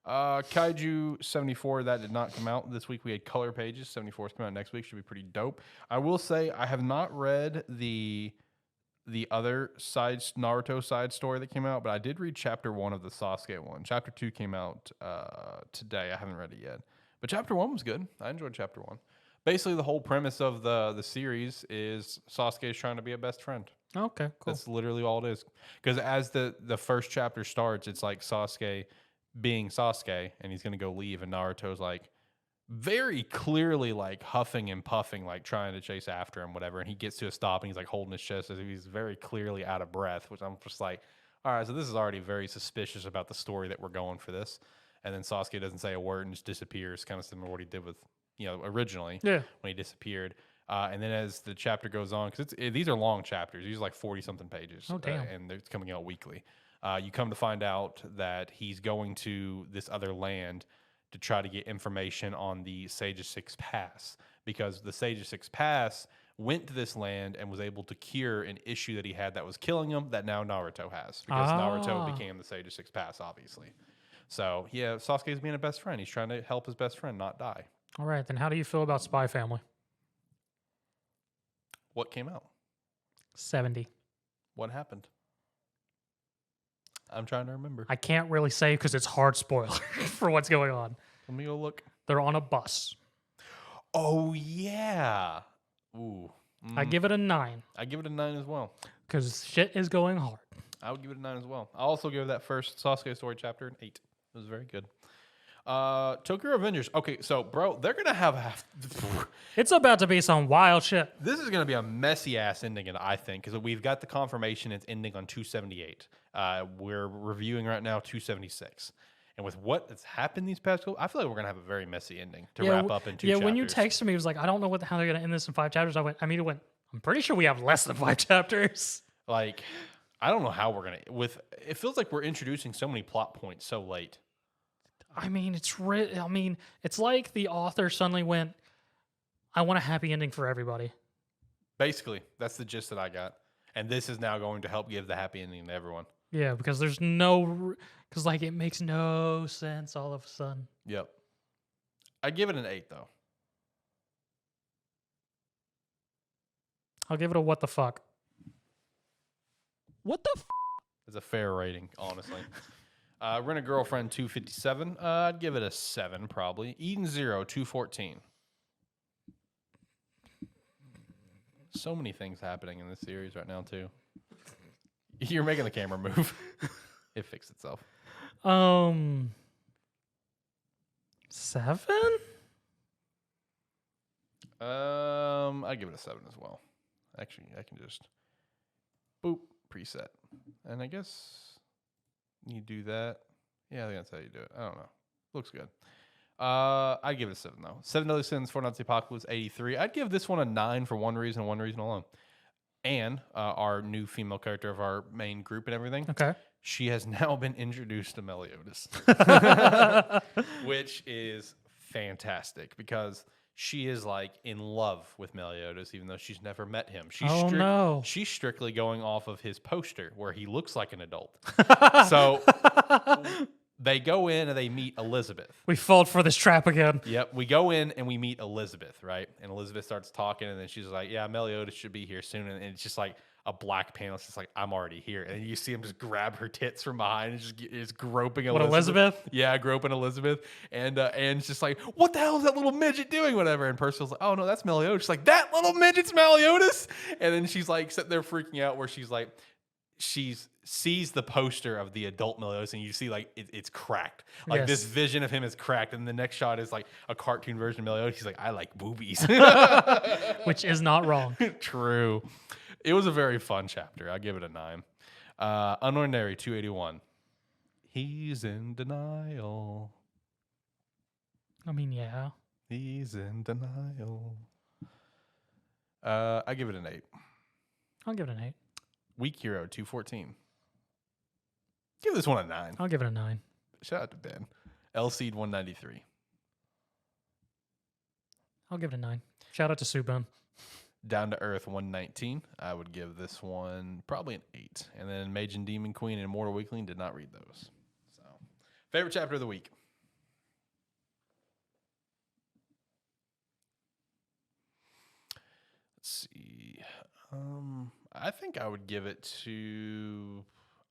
Kaiju 74, that did not come out this week. We had color pages. 74 is coming out next week. Should be pretty dope. I will say I have not read the other Naruto side story that came out, but I did read chapter 1 of the Sasuke one. Chapter 2 came out today. I haven't read it yet, but chapter 1 was good. I enjoyed chapter 1. Basically, the whole premise of the series is Sasuke is trying to be a best friend. Okay, cool. That's literally all it is. Because as the first chapter starts, it's like Sasuke being Sasuke, and he's going to go leave, and Naruto's like very clearly like huffing and puffing, like trying to chase after him, whatever. And he gets to a stop, and he's like holding his chest as if he's very clearly out of breath, which I'm just like, all right, so this is already very suspicious about the story that we're going for this. And then Sasuke doesn't say a word and just disappears, kind of similar to what he did with, originally when he disappeared. And then as the chapter goes on, because these are long chapters, these are like 40-something pages. Oh, damn. And they're coming out weekly. You come to find out that he's going to this other land to try to get information on the Sage of Six Pass, because the Sage of Six Pass went to this land and was able to cure an issue that he had that was killing him, that now Naruto has, because Naruto became the Sage of Six Pass, obviously. So, yeah, Sasuke's being a best friend. He's trying to help his best friend not die. All right, then how do you feel about Spy Family? What came out? 70. What happened? I'm trying to remember. I can't really say because it's hard spoiler for what's going on. Let me go look. They're on a bus. Oh, yeah. Ooh. I give it a 9 I give it a 9 as well. because shit is going hard. I would give it a 9 as well. I'll also give that first Sasuke story chapter an 8. It was very good. Tokyo Avengers. Okay, so, bro, they're going to have... It's about to be some wild shit. This is going to be a messy-ass ending, I think, because we've got the confirmation it's ending on 278. We're reviewing right now 276. And with what has happened these past couple, I feel like we're going to have a very messy ending to wrap up in 2 chapters. Yeah, when you texted me, it was like, I don't know how they're going to end this in 5 chapters. I'm pretty sure we have less than 5 chapters. Like, I don't know how we're going to... It feels like we're introducing so many plot points so late. I mean, it's like the author suddenly went, I want a happy ending for everybody. Basically, that's the gist that I got. And this is now going to help give the happy ending to everyone. Yeah, because it makes no sense all of a sudden. Yep. I give it an 8, though. I'll give it a what the fuck. What the f? It's a fair rating, honestly. Rent a Girlfriend 257. I'd give it a 7, probably. Eden Zero 214. So many things happening in this series right now, too. You're making the camera move. It fixed itself. 7? I'd give it a 7 as well. Actually, I can just boop, preset. And I guess you do that. Yeah, I think that's how you do it. I don't know. Looks good. I'd give it a 7 though. 7 Deadly Sins, Four Knights of the Apocalypse, 83. I'd give this one a 9 for one reason and one reason alone. And our new female character of our main group and everything. Okay. She has now been introduced to Meliodas, which is fantastic because she is like in love with Meliodas, even though she's never met him. She's strictly going off of his poster where he looks like an adult. So they go in and they meet Elizabeth. We fall for this trap again. Yep. We go in and we meet Elizabeth, right? And Elizabeth starts talking, and then she's like, yeah, Meliodas should be here soon. And it's just like a black panel. It's just like, I'm already here. And you see him just grab her tits from behind and just is groping Elizabeth. What, Elizabeth? Yeah, groping Elizabeth. And it's just like, what the hell is that little midget doing? Whatever. And Percival's like, oh, no, that's Meliodas. She's like, that little midget's Meliodas? And then she's like sitting there freaking out where she's like, sees the poster of the adult Meliodas, and you see like it's cracked. Like Yes. this vision of him is cracked, and the next shot is like a cartoon version of Meliodas. He's like, I like boobies. Which is not wrong. True. It was a very fun chapter. I give it a 9. Unordinary 281. He's in denial. I mean, yeah. He's in denial. I give it an 8. I'll give it an 8. Weak Hero 214. Give this one a 9. I'll give it a 9. Shout out to Ben. Eleceed 193. I'll give it a 9. Shout out to Subban. Down to Earth 119. I would give this one probably an 8. And then Mage and Demon Queen and Immortal Weakling, did not read those. So, favorite chapter of the week. Let's see. I think I would give it to...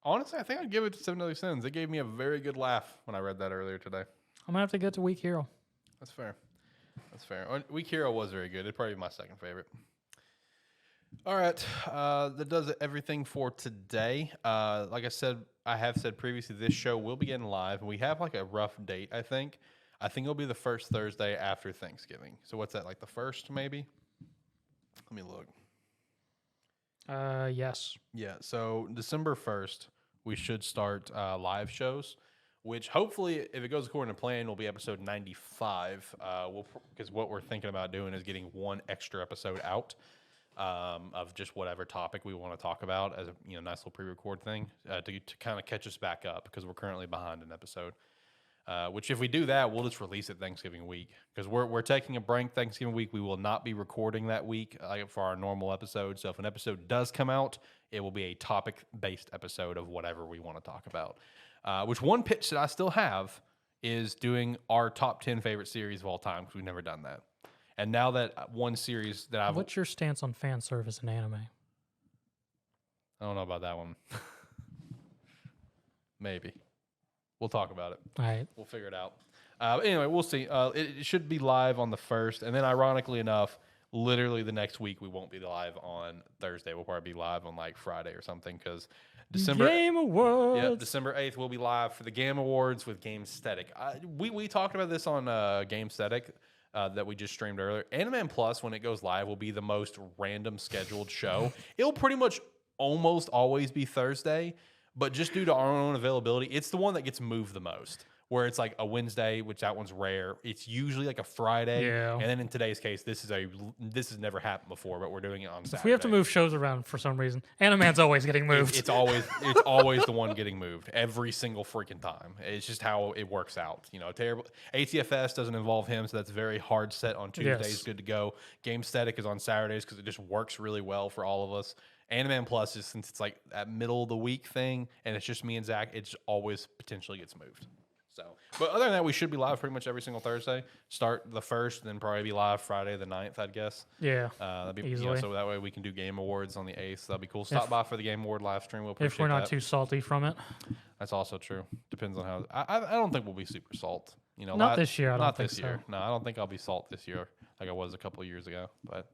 Honestly, I think I'd give it to 7 Deadly Sins. It gave me a very good laugh when I read that earlier today. I'm going to have to get to Weak Hero. That's fair. That's fair. Weak Hero was very good. It'd probably be my second favorite. All right. That does everything for today. Like I have said previously, this show will be getting live. And we have like a rough date, I think. I think it'll be the first Thursday after Thanksgiving. So what's that, like the first maybe? Let me look. Yes. Yeah, so December 1st, we should start live shows, which hopefully, if it goes according to plan, will be episode 95. Because what we're thinking about doing is getting one extra episode out of just whatever topic we want to talk about as a nice little pre-record thing to kind of catch us back up because we're currently behind an episode. Which if we do that, we'll just release it Thanksgiving week because we're taking a break Thanksgiving week. We will not be recording that week for our normal episode. So if an episode does come out, it will be a topic-based episode of whatever we want to talk about. Which one pitch that I still have is doing our top 10 favorite series of all time because we've never done that. And now that one series that I've... What's your stance on fan service in anime? I don't know about that one. Maybe. We'll talk about it. All right. We'll figure it out. Anyway, we'll see. It should be live on the 1st. And then ironically enough, literally the next week, we won't be live on Thursday. We'll probably be live on like Friday or something because December... Game Awards. Yeah, December 8th, we'll be live for the Game Awards with Game Aesthetic. We talked about this on Game Aesthetic that we just streamed earlier. Anime Plus, when it goes live, will be the most random scheduled show. It'll pretty much almost always be Thursday. But just due to our own availability, it's the one that gets moved the most. Where it's like a Wednesday, which that one's rare. It's usually like a Friday. Yeah. And then in today's case, this has never happened before, but we're doing it on Saturday. If we have to move shows around for some reason, Animan's always getting moved. It's always the one getting moved every single freaking time. It's just how it works out. Terrible. ATFS doesn't involve him, so that's very hard set on Tuesdays. Yes. Good to go. Game Aesthetic is on Saturdays because it just works really well for all of us. Anime Plus is since it's like that middle of the week thing, and it's just me and Zach. It just always potentially gets moved. So, but other than that, we should be live pretty much every single Thursday. Start the 1st, then probably be live Friday the 9th, I'd guess. Yeah, that'd be easily. So that way we can do Game Awards on the 8th. That'd be cool. Stop by for the Game Award live stream. We'll appreciate if we're not that. too salty from it. That's also true. Depends on how. I don't think we'll be super salt. Not this year. I don't not think this so. year. No, I don't think I'll be salt this year like I was a couple of years ago. But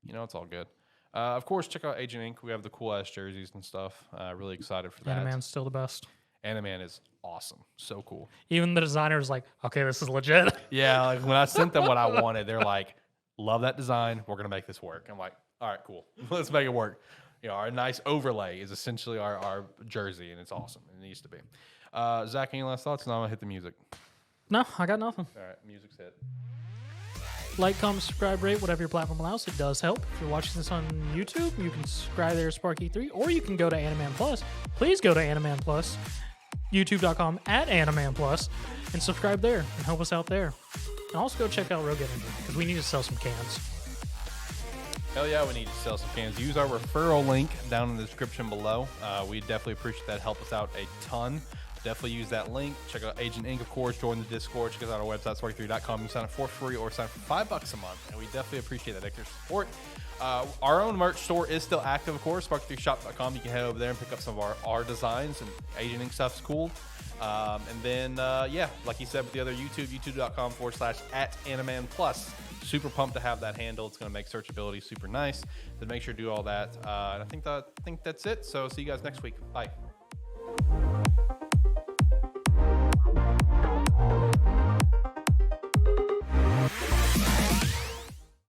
it's all good. Of course, check out Agent Inc. We have the cool ass jerseys and stuff. Really excited for that. Animan's still the best. Animan is awesome. So cool. Even the designer was like, okay, this is legit. Yeah, like when I sent them what I wanted, they're like, love that design. We're going to make this work. I'm like, all right, cool. Let's make it work. our nice overlay is essentially our jersey, and it's awesome. It needs to be. Zach, any last thoughts? No, I'm gonna hit the music. No, I got nothing. All right, music's hit. Like, comment, subscribe, rate, whatever your platform allows. It does help. If you're watching this on YouTube, you can subscribe there, Sparky3, or you can go to Animan Plus. Please go to Animan Plus, youtube.com/Animan Plus, and subscribe there and help us out there. And also go check out Rogue Energy because we need to sell some cans. Hell yeah, we need to sell some cans. Use our referral link down in the description below. We definitely appreciate that. Help us out a ton. Definitely use that link. Check out Agent Ink, of course. Join the Discord. Check us out on our website, sparky3.com. You can sign up for free or sign up for $5 a month. And we definitely appreciate that extra support. Our own merch store is still active, of course. Sparky3shop.com. You can head over there and pick up some of our designs. And Agent Ink stuff's cool. And then, yeah, like you said with the other YouTube, youtube.com/@Animan Plus. Super pumped to have that handle. It's going to make searchability super nice. So make sure to do all that. And I think that's it. So see you guys next week. Bye.